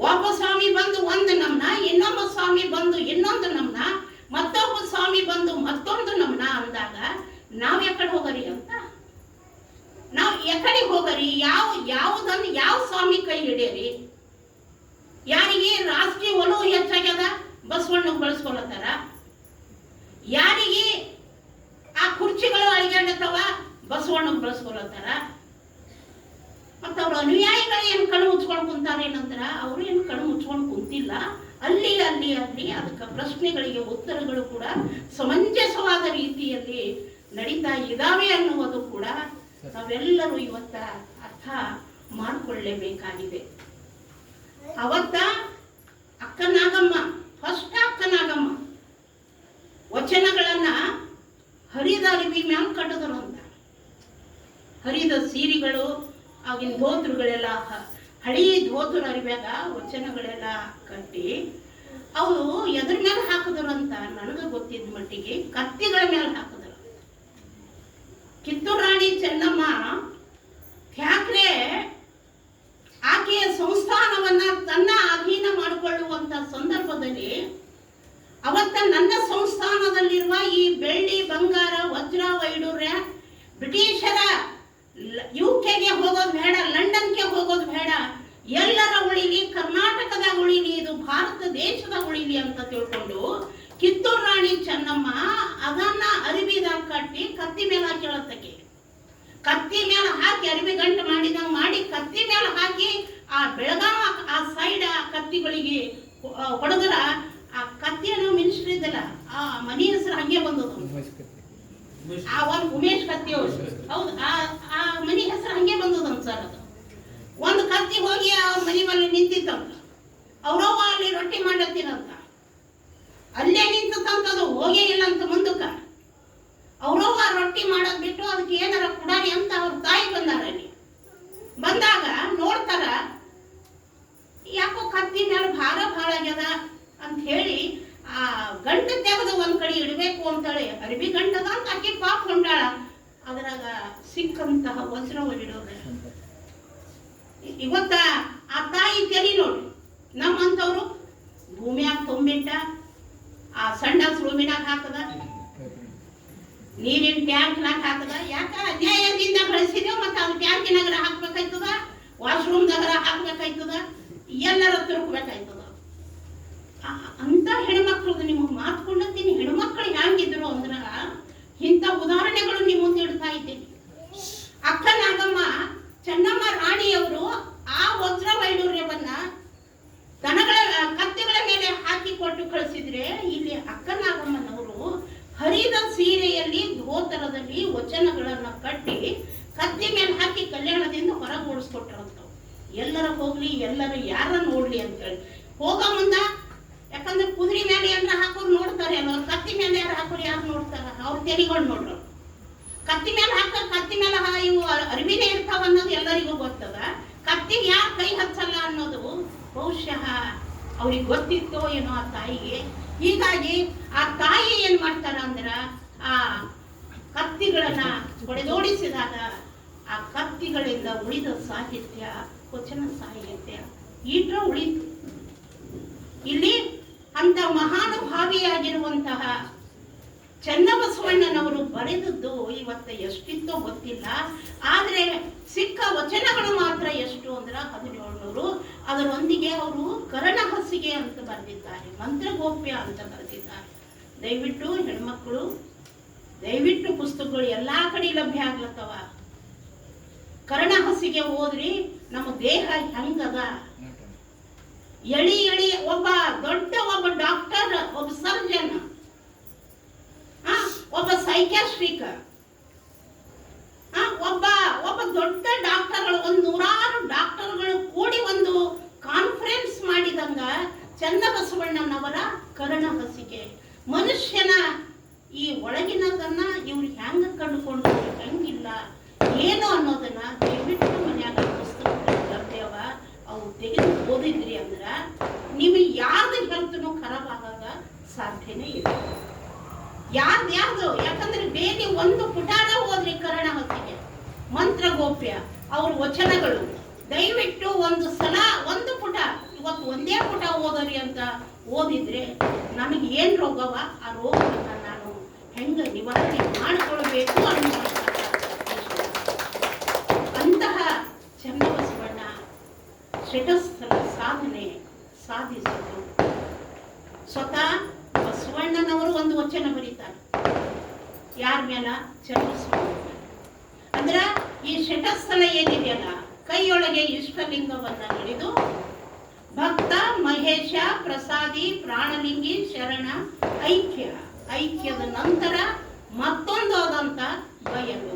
ಒಬ್ಬ ಸ್ವಾಮಿ ಬಂದು ಒಂದು ನಮ್ನ, ಇನ್ನೊಬ್ಬ ಸ್ವಾಮಿ ಬಂದು ಇನ್ನೊಂದು ನಮ್ನ, ಮತ್ತೊಬ್ಬ ಸ್ವಾಮಿ ಬಂದು ಮತ್ತೊಂದು ನಮ್ನ ಅಂದಾಗ ನಾವ್ ಎಕಡೆ ಹೋಗರಿ ಅಂತ, ನಾವ್ ಎಕಡೆ ಹೋಗರಿ? ಯಾವ ಸ್ವಾಮಿ ಕೈ ಹಿಡಿಯರಿ? ಯಾರಿಗೆ ರಾಷ್ಟ್ರೀಯ ಒಲವು ಹೆಚ್ಚಾಗ್ಯದ ಬಸವಣ್ಣ ಬಳಸ್ಕೊಳತ್ತಾರ, ಯಾರಿಗೆ ಆ ಕುರ್ಚಿಗಳು ಅಳಿಗಾಡತ್ತವ ಬಸವಣ್ಣ ಬಳಸ್ಕೊಳತ್ತಾರ. ಮತ್ತ ಅವ್ರ ಅನುಯಾಯಿಗಳು ಏನ್ ಕಣ್ಣು ಮುಚ್ಕೊಂಡು ಕುಂತಾರೇನಂದ್ರ ಅವರು ಏನು ಕಣ್ಣು ಮುಚ್ಕೊಂಡು ಕುಂತಿಲ್ಲ. ಅಲ್ಲಿ ಅದಕ್ಕೆ ಪ್ರಶ್ನೆಗಳಿಗೆ ಉತ್ತರಗಳು ಕೂಡ ಸಮಂಜಸವಾದ ರೀತಿಯಲ್ಲಿ ನಡೀತಾ ಇದಾವೆ ಅನ್ನುವುದು ಕೂಡ ನಾವೆಲ್ಲರೂ ಇವತ್ತ ಅರ್ಥ ಮಾಡಿಕೊಳ್ಳಲೇಬೇಕಾಗಿದೆ. ಅವತ್ತ ಅಕ್ಕನಾಗಮ್ಮ, ಫಸ್ಟ್ ಅಕ್ಕನಾಗಮ್ಮ ವಚನಗಳನ್ನ ಹರಿದ ಅರಿವಿ ಮ್ಯಾಲ ಕಟ್ಟದರು ಅಂತ. ಹರಿದ ಸೀರೆಗಳು, ಆಗಿನ ಧೋತ್ರಗಳೆಲ್ಲ ಹಳಿ ಧೋತ್ರ ಅರಿವ್ಯಾಗ ವಚನಗಳೆಲ್ಲ ಕಟ್ಟಿ ಅವರು ಎದ್ರ ಮೇಲೆ ಹಾಕಿದ್ರು ಅಂತ ನನಗೆ ಗೊತ್ತಿದ್ದ ಮಟ್ಟಿಗೆ ಕತ್ತಿಗಳ ಮೇಲೆ ಹಾಕಿದ್ರು. ಕಿತ್ತೂರು ರಾಣಿ ಚೆನ್ನಮ್ಮ ಯಾಕ್ರೆ ಆಕೆಯ ಸಂಸ್ಥಾನವನ್ನ ತನ್ನ ಅಧೀನ ಮಾಡಿಕೊಳ್ಳುವಂತ ಸಂದರ್ಭದಲ್ಲಿ ಅವತ್ತ ನನ್ನ ಸಂಸ್ಥಾನದಲ್ಲಿರುವ ಈ ಬೆಳ್ಳಿ, ಬಂಗಾರ, ವಜ್ರ, ವೈಡೂರ್ಯ ಬ್ರಿಟಿಷರ ಯುಕೆಗೆ ಹೋಗೋದು ಬೇಡ, ಲಂಡನ್ಗೆ ಹೋಗೋದು ಬೇಡ, ಎಲ್ಲರ ಉಳಿಲಿ, ಕರ್ನಾಟಕದಾಗ ಉಳಿಲಿ, ಇದು ಭಾರತ ದೇಶದ ಉಳಿಲಿ ಅಂತ ತಿಳ್ಕೊಂಡು ಕಿತ್ತೂರು ರಾಣಿ ಚೆನ್ನಮ್ಮ ಅದನ್ನ ಅರಿವಿದಾಗ ಕಟ್ಟಿ ಕತ್ತಿ ಮೇಲೆ ಹಾಕಿ ಕತ್ತಿ ಮೇಲೆ ಹಾಕಿ ಅರಿವಿ ಗಂಟು ಮಾಡಿದಂಗ ಮಾಡಿ ಕತ್ತಿ ಮೇಲೆ ಹಾಕಿ ಆ ಬೆಳಗಾವ ಆ ಸೈಡ್ ಆ ಕತ್ತಿಗಳಿಗೆ ಹೊಡೆದ್ರ ಆ ಕತ್ತಿಯನ್ನು ಮಿನಿಸ್ಟರ್ ಇದ್ದಲ್ಲ ಆ ಮನಿ ಹೆಸರು ಹಂಗೆ ಬಂದದು. ಆ ಒಂದು ಉಮೇಶ್ ಕತ್ತಿ ಅವರು, ಹೌದು, ಆ ಮನಿ ಹೆಸರು ಹಂಗೆ ಬಂದದಂತ ಸರ್. ಅದು ಒಂದು ಕತ್ತಿ ಹೋಗಿ ಅವ್ರ ಮನಿ ಮೇಲೆ ನಿಂತಿತ್ತಂತ. ಅವ್ರವ್ವ ಅಲ್ಲಿ ರೊಟ್ಟಿ ಮಾಡತ್ತೀರಂತ, ಅಲ್ಲೇ ನಿಂತಂತದು ಹೋಗೇ ಇಲ್ಲ ಅಂತ ಮುಂದಕ್ಕ. ಅವ್ರವ್ವ ರೊಟ್ಟಿ ಮಾಡೋದ್ ಬಿಟ್ಟು ಅದಕ್ಕೆ ಏನಾರ ಕುಡಾರಿ ಅಂತ ಅವ್ರ ತಾಯಿ ಬಂದಾರ. ಅಲ್ಲಿ ಬಂದಾಗ ನೋಡ್ತಾರ ಯಾಕೋ ಕತ್ತಿ ಮೇಲೆ ಭಾರ ಆಗ್ಯದ ಅಂತ ಹೇಳಿ ಆ ಗಂಟು ತೆಗೆದು ಒಂದ್ ಕಡೆ ಇಡಬೇಕು ಅಂತೇಳಿ ಅರಿವಿ ಗಂಟದ ಅಂತ ಆಕಿ ಪಾಪ ಹೊಂಡಾಳ. ಅದ್ರಾಗ ಸಿಕ್ಕಂತಹ ವಜ್ರವಲ್ಲಿಡೋದ ಇವತ್ತ ಆ ತಾಯಿ ತೆಲಿ ನೋಡಿ. ನಮ್ಮಂತವ್ರು ಭೂಮಿಯಾಗ ತುಂಬಿಟ್ಟ, ಆ ಸಣ್ಣ ರೂಮಿನಾಗ ಹಾಕದ, ನೀರಿನ ಟ್ಯಾಂಕ್ನಾಗ ಹಾಕದ. ಯಾಕ ಅನ್ಯಾಯದಿಂದ ಬಳಸಿದೇವ್, ಮತ್ತೆ ಅದು ಟ್ಯಾಂಕಿನಾಗ ಹಾಕ್ಬೇಕಾಯ್ತದ, ವಾಶ್ರೂಮ್ದಾಗ ಹಾಕ್ಬೇಕಾಯ್ತದ, ಎಲ್ಲರ ತಿರುಗ್ಬೇಕಾಯ್ತದ. ಅಂತ ಹೆಣ್ಮಕ್ಳು ನಿಮಗೆ ಮಾತ್ಕೊಂಡತ್ತೀನಿ. ಹೆಣ್ಮಕ್ಳು ಹೆಂಗಿದ್ರು ಅಂದ್ರ ಇಂಥ ಉದಾಹರಣೆಗಳು ನಿಮ್ಮ ಮುಂದೆ ಇಡ್ತಾ ಇದ್ದೀನಿ. ಅಕ್ಕನಾಗಮ್ಮ ಚೆನ್ನಮ್ಮ ರಾಣಿಯವರು ಆ ವಜ್ರ ವೈಡೂರ್ಯವನ್ನ ದನಗಳ ಕತ್ತಿಗಳ ಮೇಲೆ ಹಾಕಿ ಕೊಟ್ಟು ಕಳಿಸಿದ್ರೆ, ಇಲ್ಲಿ ಅಕ್ಕನಾಗಮ್ಮನವರು ಹರಿದ ಸೀರೆಯಲ್ಲಿ ಧೋತರದಲ್ಲಿ ವಚನಗಳನ್ನ ಕಟ್ಟಿ ಕತ್ತಿ ಮೇಲೆ ಹಾಕಿ ಕಲ್ಯಾಣದಿಂದ ಹೊರಗೆ ಓಡಿಸ್ಕೊಟ್ರಂತವು. ಎಲ್ಲರ ಹೋಗ್ಲಿ, ಎಲ್ಲರೂ ಯಾರ ನೋಡ್ಲಿ ಅಂತೇಳಿ ಹೋಗೋ ಮುಂದ. ಯಾಕಂದ್ರೆ ಕುದುರೆ ಮೇಲೆ ಏನಾರ ಹಾಕೋರು ನೋಡ್ತಾರೆ ಅಲ್ಲ, ಅವ್ರು ಕತ್ತಿ ಮೇಲೆ ಯಾರು ಹಾಕೋರು ಯಾರು ನೋಡ್ತಾರ? ಅವ್ರು ತೆರಿಗೊಂಡು ನೋಡ್ರು. ಕತ್ತಿ ಮೇಲೆ ಹಾಕ್ತಾರೆ, ಕತ್ತಿ ಮೇಲೆ ಇವು ಅರಿವಿನೇ ಇರ್ತಾವ ಅನ್ನೋದು ಎಲ್ಲರಿಗೂ ಗೊತ್ತದ. ಕತ್ತಿಗೆ ಯಾರು ಕೈ ಹಚ್ಚಲ್ಲ ಅನ್ನೋದು ಬಹುಶಃ ಅವ್ರಿಗೆ ಗೊತ್ತಿತ್ತೋ ಏನೋ ಆ ತಾಯಿಗೆ. ಹೀಗಾಗಿ ಆ ತಾಯಿ ಏನ್ ಮಾಡ್ತಾರ ಅಂದ್ರ ಆ ಕತ್ತಿಗಳನ್ನ ಹೊಡೆದೋಡಿಸಿದಾಗ ಆ ಕತ್ತಿಗಳಿಂದ ಉಳಿದ ಸಾಹಿತ್ಯ, ವಚನ ಸಾಹಿತ್ಯ ಈಟ್ರ ಉಳಿತು. ಇಲ್ಲಿ ಅಂತ ಮಹಾನುಭಾವಿಯಾಗಿರುವಂತಹ ಚನ್ನಬಸವಣ್ಣನವರು ಬರೆದದ್ದು ಇವತ್ತು ಎಷ್ಟಿತ್ತೋ ಗೊತ್ತಿಲ್ಲ. ಆದ್ರೆ ಸಿಕ್ಕ ವಚನಗಳು ಮಾತ್ರ ಎಷ್ಟು ಅಂದ್ರ 1700. ಅದರೊಂದಿಗೆ ಅವರು ಕರ್ಣಹಸಿಗೆ ಅಂತ ಬರೆದಿದ್ದಾರೆ, ಮಂತ್ರಗೋಪ್ಯ ಅಂತ ಬರೆದಿದ್ದಾರೆ. ದಯವಿಟ್ಟು ಹೆಣ್ಮಕ್ಳು, ದಯವಿಟ್ಟು ಪುಸ್ತಕಗಳು ಎಲ್ಲಾ ಕಡೆ ಲಭ್ಯ ಆಗ್ಲತ್ತವ. ಕರ್ಣಹಸಿಗೆ ಓದ್ರಿ, ನಮ್ಮ ದೇಹ ಹೆಂಗದ. ಎಳಿ ಒಬ್ಬ ಡಾಕ್ಟರ್, ಒಬ್ಬ ಸರ್ಜನ್, ಒಬ್ಬ ಸೈಕ್ಯಾಸ್ಟ್ರಿಕ್, ಒಬ್ಬ ದೊಡ್ಡ ಡಾಕ್ಟರ್ ಚನ್ನಬಸವಣ್ಣನವರ ಕರ್ಣ ಹಸಿಗೆ. ಮನುಷ್ಯನ ಈ ಒಳಗಿನದನ್ನ ಇವ್ರು ಹೆಂಗ ಕಂಡುಕೊಂಡು ಹೆಂಗಿಲ್ಲ ಏನು ಅನ್ನೋದನ್ನ ದಯವಿಟ್ಟು ಮನ್ಯಾಗ ಪುಸ್ತಕಗಳು ಲಭ್ಯವ, ಅವು ತೆಗೆದು ಓದಿದ್ರಿ ಅಂದ್ರ ನಿಮಗೆ ಯಾರ್ದು ಹೆಲ್ತ್ನು ಖರಾಬ್ ಆಗಾಗ ಸಾಧ್ಯನೇ ಇಲ್ಲ. ಯಾರ್ದು ಯಾಕಂದ್ರೆ ಡೈಲಿ ಒಂದು ಪುಟಾಣ ಓದ್ರಿ ಕರ್ಣ ಹಸಿಗೆ, ಮಂತ್ರಗೋಪ್ಯ ಅವ್ರ ವಚನಗಳು. ದಯವಿಟ್ಟು ಒಂದು ಸಲ ಒಂದು ಪುಟ, ಇವತ್ತು ಒಂದೇ ಪುಟ ಓದರಿ ಅಂತ ಓದಿದ್ರೆ ನನಗೆ ಏನ್ ರೋಗವ ಆ ರೋಗವನ್ನ ನಾನು ಹೆಂಗ ನಿವಾರಣೆ ಮಾಡಿಕೊಳ್ಬೇಕು ಅನ್ನುವಂತಹ ಅಂತಹ ಚನ್ನಬಸವಣ್ಣ ಷಟಸ್ಥಲ ಸಾಧನೆ ಸಾಧಿಸಿದ್ರು. ಸ್ವತಃ ಬಸವಣ್ಣನವರು ಒಂದು ವಚನ ಬರೀತಾರೆ, ಯಾರ ಮೇಲ? ಚನ್ನಬಸವಣ್ಣ. ಅಂದ್ರ ಈ ಷಟಸ್ಥಲ ಏನಿದೆಯಲ್ಲ, ಕೈಯೊಳಗೆ ಇಷ್ಟಲಿಂಗವನ್ನ ಹಿಡಿದು ಭಕ್ತ ಮಹೇಶ ಪ್ರಸಾದಿ ಪ್ರಾಣಲಿಂಗಿ ಶರಣ ಐಕ್ಯ, ಐಕ್ಯದ ನಂತರ ಮತ್ತೊಂದು ಆದಂತ ಬಯಲು,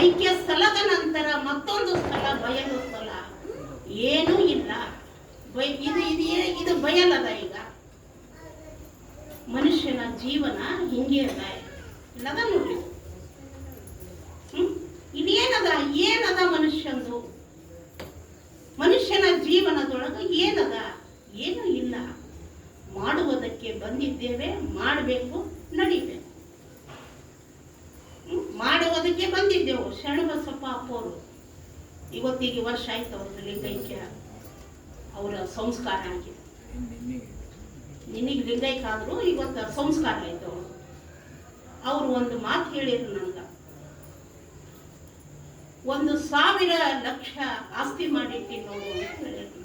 ಐಕ್ಯ ಸ್ಥಳದ ನಂತರ ಮತ್ತೊಂದು ಸ್ಥಳ ಬಯಲು ಸ್ಥಳ. ಏನೂ ಇಲ್ಲ, ಇದು ಬಯಲದ. ಈಗ ಮನುಷ್ಯನ ಜೀವನ ಹಿಂಗೆ ಅದ, ಇಲ್ಲದ ನೋಡ್ರಿ. ಏನದ ಮನುಷ್ಯಂದು? ಮನುಷ್ಯನ ಜೀವನದೊಳಗ ಏನದ? ಏನು ಇಲ್ಲ. ಮಾಡುವುದಕ್ಕೆ ಬಂದಿದ್ದೇವೆ, ಮಾಡಬೇಕು, ನಡಿಬೇಕು. ಮಾಡುವುದಕ್ಕೆ ಬಂದಿದ್ದೆವು. ಶರಣಬಸಪ್ಪ ಅಪ್ಪವರು ಇವತ್ತಿಗೆ ವರ್ಷ ಆಯ್ತು ಅವ್ರದ್ದು ಲಿಂಗೈಕ್ಯ, ಅವರ ಸಂಸ್ಕಾರ ಆಗಿದೆ. ನಿನಗೆ ಲಿಂಗೈಕ್ಯ ಆದ್ರೂ ಇವತ್ತು ಸಂಸ್ಕಾರ ಆಯ್ತು. ಅವರು ಒಂದು ಮಾತು ಹೇಳಿದ್ರು ನನಗ, 1,000 ಲಕ್ಷ ಆಸ್ತಿ ಮಾಡಿಟ್ಟಿ ನೋಡು ಅಂತ ಹೇಳಿದ್ರು.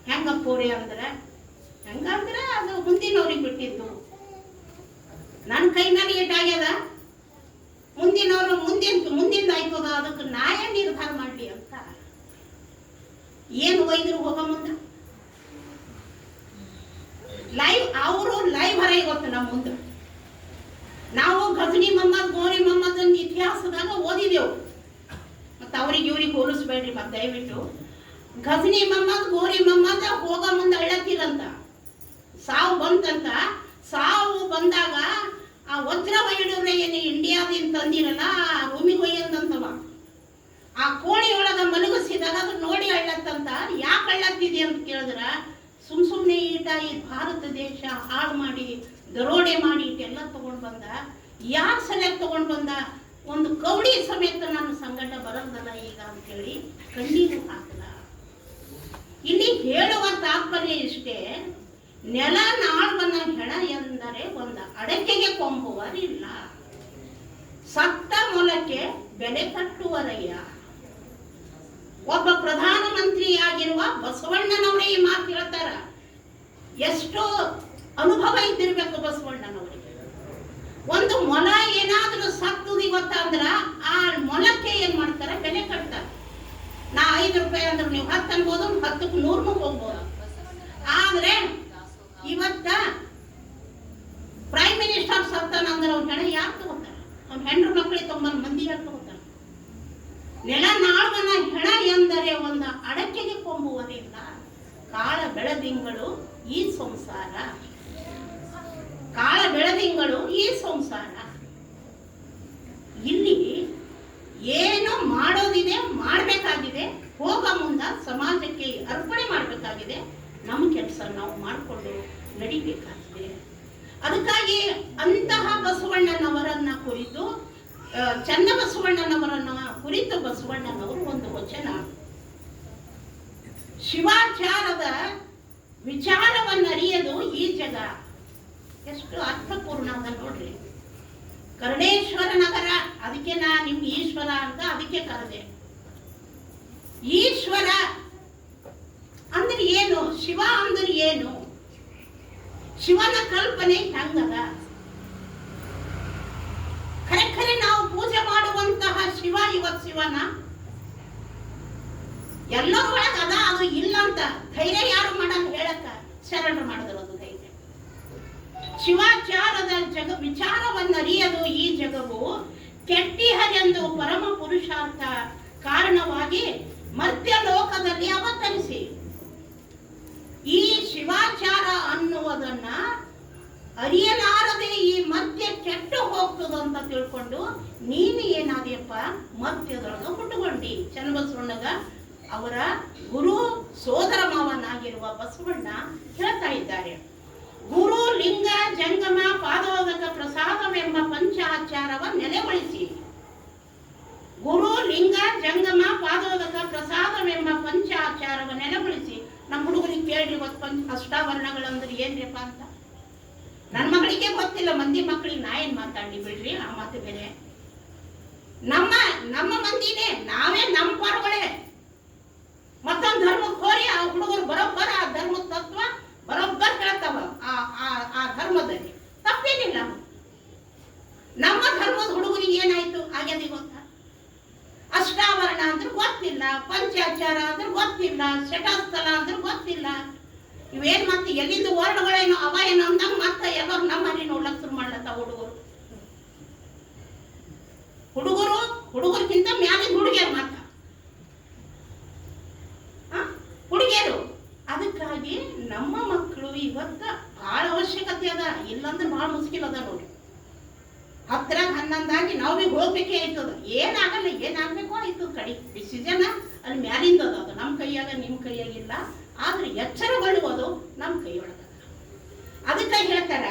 ಹೆಂಗಪ್ಪೋರಿ ಅಂದ್ರೆ ಅದು ಮುಂದಿನವ್ರಿಗೆ ಬಿಟ್ಟಿದ್ದು. ನನ್ನ ಕೈನಲ್ಲಿ ಏಟಾಗ್ಯದ, ಮುಂದಿನವ್ರು ಮುಂದಿಂದ ಆಯ್ತದ, ಅದಕ್ಕೆ ನಾ ಏನ್ ನಿರ್ಧಾರ ಮಾಡ್ಲಿ ಅಂತ. ಏನು ಒಯ್ದ್ರು ಹೋಗ ಮುಂದ ಲೈವ್, ಅವರು ಲೈವ್ ಹೊರ ಗೊತ್ತು ನಮ್ಮ ಮುಂದೆ. ನಾವು ಗಜನಿ ಮೊಹಮ್ಮದ್ ಗೋರಿ ಮೊಹಮ್ಮದ್ ಇತಿಹಾಸದಾಗ ಓದಿದೆವು. ಮತ್ತೆ ಅವ್ರಿಗೆ ಇವ್ರಿಗೆ ಹೋಲಿಸ್ಬೇಡ್ರಿ ಮತ್ತೆ ದಯವಿಟ್ಟು. ಗಜನಿ ಮೊಹಮ್ಮದ್ ಗೋರಿ ಮೊಹಮ್ಮದ್ ಹೋಗ ಮುಂದೆ ಅಳ್ಳತ್ತಿರಂತ, ಸಾವು ಬಂತಂತ. ಸಾವು ಬಂದಾಗ ಆ ವಜ್ರ ವೈಡೂರ್ಯ ಏನು ಇಂಡಿಯಾದಿಂದ ತಂದಿರಲ್ಲ, ಆ ರೂಮಿಗೆ ಒಯ್ಯಂತವ. ಆ ಕೋಣೆಯೊಳಗ ಮಲಗಿಸಿದಾಗ ಅದು ನೋಡಿ ಅಳ್ಳತ್ತಂತ. ಯಾಕೆ ಅಳ್ಳತ್ತಿದೆ ಅಂತ ಕೇಳಿದ್ರ, ಸುಮ್ಮನೆ ಈಟ ಈ ಭಾರತ ದೇಶ ಹಾಳು ಮಾಡಿ ದರೋಡೆ ಮಾಡಿ ಇಟ್ಟೆಲ್ಲ ತಗೊಂಡು ಬಂದ. ಯಾರ ಸಲಕ್ಕೆ ತಗೊಂಡು ಬಂದ? ಒಂದು ಕೌಡಿ ಸಮೇತ ನಾನು ಸಂಗಟ ಬರಲ್ದಲ್ಲ ಈಗ ಅಂತೇಳಿ ಕಣ್ಣೀರು ಹಾಕಲ. ಇಲ್ಲಿ ಹೇಳುವ ತಾತ್ಪರ್ಯ ಇಷ್ಟೇ, ನೆಲ ನಾಳ್ವನ ಹೆಣ ಎಂದರೆ ಒಂದು ಅಡಕೆಗೆ ಕೊಂಬುವರಿಲ್ಲ, ಸತ್ತ ಮೊಲಕ್ಕೆ ಬೆಲೆ ಕಟ್ಟುವರಯ್ಯ. ಒಬ್ಬ ಪ್ರಧಾನಮಂತ್ರಿಯಾಗಿರುವ ಬಸವಣ್ಣನವರೇ ಈ ಮಾತು ಹೇಳ್ತಾರ. ಎಷ್ಟೋ ಅನುಭವ ಇದ್ದಿರ್ಬೇಕು ಬಸವಣ್ಣನವರಿಗೆ. ಒಂದು ಮೊಲ ಏನಾದ್ರೂ ಸತ್ತುದಿ ಗೊತ್ತಂದ್ರ ಆ ಮೊಲಕ್ಕೆ ಏನ್ ಮಾಡ್ತಾರ? ಬೆಲೆ ಕಟ್ತಾರ. ನಾ 5 ರೂಪಾಯಿ ಅಂದ್ರೆ ನೀವು 10 ಅನ್ಬೋದು, 10ಕ್ಕೆ 100 ಹೋಗ್ಬೋದು. ಆದ್ರೆ ಇವತ್ತ ಪ್ರೈಮ್ ಮಿನಿಸ್ಟರ್ ಸತ್ತಾನಂದ್ರೆ ಅವ್ನ ಹೆಣ ಯಾರು ತಗೋತಾರ? ಅವ್ನ ಹೆಂಡ್ರು ಮಕ್ಕಳಿಗೆ 90 ಮಂದಿ ಯಾರು ತಗೋತಾರ? ನೆಲ ನಾಳ್ವನ ಹೆಣ ಎಂದರೆ ಒಂದು ಅಡಕೆಗೆ ಕೊಂಬುವುದಿಲ್ಲ, ಕಾಳ ಬೆಳದಿಂಗಳು ಈ ಸಂಸಾರ, ಕಾಳ ಬೆಳದಿಂಗಳು ಈ ಸಂಸಾರ. ಇಲ್ಲಿ ಏನು ಮಾಡೋದಿದೆ, ಮಾಡಬೇಕಾಗಿದೆ, ಹೋಗ ಮುಂದ ಸಮಾಜಕ್ಕೆ ಅರ್ಪಣೆ ಮಾಡಬೇಕಾಗಿದೆ. ನಮ್ಮ ಕೆಲಸ ನಾವು ಮಾಡಿಕೊಂಡು ನಡಿಬೇಕಾಗಿದೆ. ಅದಕ್ಕಾಗಿ ಅಂತಹ ಬಸವಣ್ಣನವರನ್ನ ಕುರಿತು, ಚನ್ನಬಸವಣ್ಣನವರನ್ನ ಕುರಿತು ಬಸವಣ್ಣನವರು ಒಂದು ವಚನ, ಶಿವಾಚಾರದ ವಿಚಾರವನ್ನರಿಯದು ಈ ಜಗ. ಎಷ್ಟು ಅರ್ಥಪೂರ್ಣ ಅದ ನೋಡ್ರಿ. ಕರ್ಣೇಶ್ವರ ನಗರ, ಅದಕ್ಕೆ ನಾ ನಿಮ್ಗೆ ಈಶ್ವರ ಅಂತ ಅದಕ್ಕೆ ಕರೆದೆ. ಈಶ್ವರ ಅಂದ್ರೆ ಏನು? ಶಿವ ಅಂದ್ರೆ ಏನು? ಶಿವನ ಕಲ್ಪನೆ ಹೆಂಗದ? ಖರೆ ನಾವು ಪೂಜೆ ಮಾಡುವಂತಹ ಶಿವ ಇವತ್ತು ಶಿವನ ಎಲ್ಲರ ಒಳಗ ಅದ, ಅದು ಇಲ್ಲ ಅಂತ ಧೈರ್ಯ ಯಾರು ಮಾಡಲ್ಲ ಹೇಳಕ್ಕ. ಶರಣರು ಮಾಡಿದ್ರು ಅದು ಧೈರ್ಯ. ಶಿವಾಚಾರದ ವಿಚಾರವನ್ನರಿಯದು ಈ ಜಗವು, ಕೆಟ್ಟಿಹರೆಂದು ಪರಮ ಪುರುಷಾರ್ಥ ಕಾರಣವಾಗಿ ಮರ್ತ್ಯ ಲೋಕದಲ್ಲಿ ಅವತರಿಸಿ ಈ ಶಿವಾಚಾರ ಅನ್ನುವುದನ್ನ ಅರಿಯಲಾರದೆ ಈ ಮರ್ತ್ಯ ಕೆಟ್ಟು ಹೋಗ್ತದಂತ ತಿಳ್ಕೊಂಡು ನೀನು ಏನಾದ್ಯಪ್ಪ ಮರ್ತ್ಯದೊಳಗ ಹುಟ್ಟುಕೊಂಡಿ. ಚನ್ನಬಸವಣ್ಣಗ ಅವರ ಗುರು ಸೋದರ ಮಾವನಾಗಿರುವ ಬಸವಣ್ಣ ಹೇಳ್ತಾ ಇದ್ದಾರೆ, ಗುರು ಲಿಂಗ ಜಂಗಮ ಪಾದೋದಕ ಪ್ರಸಾದವೆಂಬ ಪಂಚಾಚಾರವ ನೆಲೆಗೊಳಿಸಿ. ಗುರು ಲಿಂಗ ಜಂಗಮ ಪಾದೋದಕ ಪ್ರಸಾದವೆಂಬ ಪಂಚಾಚಾರವ ನೆಲೆಗೊಳಿಸಿ. ನಮ್ಮ ಹುಡುಗರಿಗೆ ಕೇಳಿ ಅಷ್ಟಾವರಣಗಳಂದ್ರೆ ಏನ್ರಿಪ್ಪ ಅಂತ. ನನ್ನ ಮಗಳಿಗೆ ಗೊತ್ತಿಲ್ಲ, ಮಂದಿ ಮಕ್ಕಳಿಗೆ ನಾ ಏನ್ ಮಾತಾಡಿ ಬಿಡ್ರಿ, ಆ ಮಾತು ಬೇರೆ. ನಮ್ಮ ಮಂದಿನೇ, ನಾವೇ ನಮ್ಮ ಪರಗಳೇ. ಮತ್ತೊಂದು ಧರ್ಮಕ್ಕೆ ಹೋರಿ ಆ ಹುಡುಗರು ಬರೋಬ್ಬರ ಆ ಧರ್ಮದ ತತ್ವ ಬರೋಬ್ಬರ್ ಹೇಳ್ತಾವ. ಆ ಧರ್ಮದಲ್ಲಿ ತಪ್ಪೇನಿಲ್ಲ. ನಮ್ಮ ಧರ್ಮದ ಹುಡುಗರಿಗೆ ಏನಾಯ್ತು ಆಗ್ಯದ ಗೊತ್ತಾ? ಅಷ್ಟಾವರಣ ಅಂದ್ರೆ ಗೊತ್ತಿಲ್ಲ, ಪಂಚಾಚಾರ ಅಂದ್ರೆ ಗೊತ್ತಿಲ್ಲ, ಶಟಸ್ಥಲ ಅಂದ್ರೆ ಗೊತ್ತಿಲ್ಲ. ಇವೇನ್ ಮತ್ತೆ ಎಲ್ಲಿಂದ ವರ್ಣಗಳೇನು ಅವ ಏನು ಅಂದಂಗ ಮತ್ತೆ ಎಲ್ಲರೂ ನಮ್ಮಲ್ಲಿ ನೋಡ್ಲಕ್ ಶುರು ಮಾಡ್ಲತ್ತ ಹುಡುಗರಿಗಿಂತ ಮ್ಯಾಲಿನ ಹುಡುಗಿಯರು ಮಾತ್ರ ಹುಡುಗಿಯರು. ಅದಕ್ಕಾಗಿ ನಮ್ಮ ಮಕ್ಕಳು ಇವತ್ತ ಬಹಳ ಅವಶ್ಯಕತೆ ಅದ, ಇಲ್ಲಂದ್ರೆ ಬಹಳ ಮುಸ್ಕಿಲ್ ಅದ ನೋಡಿ. 10 11 ನಾವು ಬಿ ಹೋಗ್ಬೇಕೇ ಆಯ್ತದ. ಏನಾಗಲ್ಲ, ಏನಾಗ್ಬೇಕು ಆಯ್ತು ಕಡಿ ಡಿಸಿಷನ್ ಅಲ್ಲಿ ಮ್ಯಾಲಿಂದ ಅದ. ಅದು ನಮ್ಮ ಕೈಯಾಗ ನಿಮ್ಮ ಕೈಯಾಗಿಲ್ಲ. ಆದ್ರೆ ಎಚ್ಚರಗೊಳ್ಳುವುದು ನಮ್ಮ ಕೈಯೊಳಗ. ಅದಕ್ಕೆ ಹೇಳ್ತಾರ,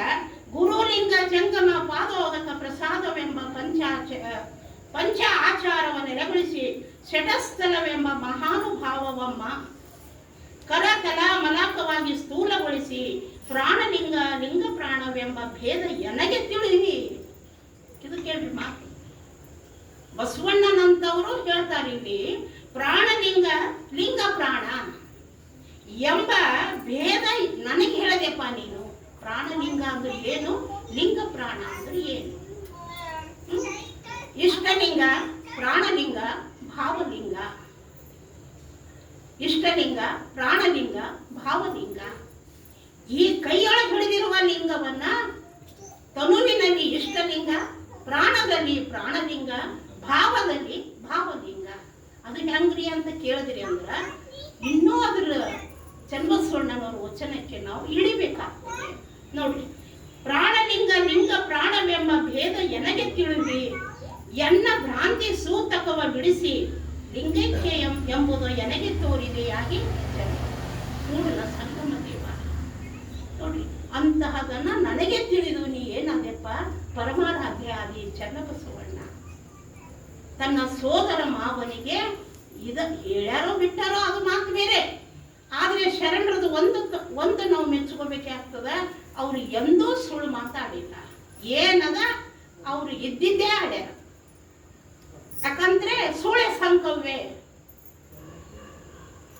ಗುರುಲಿಂಗ ಜಂಗಮ ಪಾದೋದಕ ಪ್ರಸಾದವೆಂಬ ಪಂಚ ಆಚಾರವನ್ನು ನೆಲೆಗೊಳಿಸಿ ಶಟಸ್ಥಲವೆಂಬ ಮಹಾನುಭಾವವಮ್ಮ ಕರತಲ ಮಲಾಕವಾಗಿ ಸ್ಥೂಲಗೊಳಿಸಿ ಪ್ರಾಣಲಿಂಗ ಲಿಂಗ ಪ್ರಾಣವೆಂಬ ಭೇದ ಎನಗೆ ತಿಳಿವಿ. ಇದು ಕೇಳ್ರಿ ಮಾತು. ಬಸವಣ್ಣನಂತವರು ಹೇಳ್ತಾರೆ ಇಲ್ಲಿ, ಪ್ರಾಣಲಿಂಗ ಲಿಂಗ ಪ್ರಾಣ ಎಂಬ ಭೇದ ನನಗೆ ಹೇಳದೆಪ್ಪ ನೀನು. ಪ್ರಾಣಲಿಂಗ ಅಂದ್ರೆ ಏನು, ಲಿಂಗ ಪ್ರಾಣ ಅಂದ್ರೆ ಏನು? ಇಷ್ಟಲಿಂಗ, ಪ್ರಾಣಲಿಂಗ, ಭಾವಲಿಂಗ. ಇಷ್ಟಲಿಂಗ, ಪ್ರಾಣಲಿಂಗ, ಭಾವಲಿಂಗ. ಈ ಕೈಯೊಳಗೆ ಹಿಡಿದಿರುವ ಲಿಂಗವನ್ನ ತನುವಿನಲ್ಲಿ ಇಷ್ಟಲಿಂಗ, ಪ್ರಾಣದಲ್ಲಿ ಪ್ರಾಣಲಿಂಗ, ಭಾವದಲ್ಲಿ ಭಾವಲಿಂಗ. ಅದು ಹೆಂಗ್ರಿ ಅಂತ ಕೇಳಿದ್ರಿ ಅಂದ್ರ ಇನ್ನೂ ಅದ್ರ ಚನ್ನಬಸವಣ್ಣನವರ ವಚನಕ್ಕೆ ನಾವು ಇಳಿಬೇಕಾಗ್ತದೆ ನೋಡ್ರಿ. ಪ್ರಾಣಲಿಂಗ ಲಿಂಗ ಪ್ರಾಣವೆಂಬ ಭೇದ ಎನಗೆ ತಿಳಿದಿ, ಎನ್ನ ಭ್ರಾಂತಿ ಸೂತಕವ ಬಿಡಿಸಿ ಲಿಂಗೈಕ್ಯ ಎಂಬುದು ಎನಗೆ ತೋರಿದೆಯಾಗಿ ಮೂಢನ ಸಂಗಮ ದೇವ. ನೋಡ್ರಿ, ಅಂತಹದನ್ನ ನನಗೆ ತಿಳಿದು ನೀ ಏನಂದೆಪ್ಪ ಪರಮಾರಾಧ್ಯ ಆದಿ ಚನ್ನಬಸವಣ್ಣ ತನ್ನ ಸೋದರ ಮಾವನಿಗೆ ಹೇಳ್ಯಾರೋ ಬಿಟ್ಟಾರೋ ಅದು ಮಾತು ಬೇರೆ. ಆದ್ರೆ ಶರಣರದು ಒಂದು ನಾವು ಮೆಚ್ಕೋಬೇಕೇ ಆಗ್ತದ, ಅವ್ರು ಎಂದೂ ಸುಳ್ಳು ಮಾತಾಡಿಲ್ಲ. ಏನದ ಅವ್ರು ಇದ್ದಿದ್ದೇ ಆಡ್ಯಾರ. ಯಾಕಂದ್ರೆ ಸುಳ್ಳೆ ಸಂಕವ್ವೆ.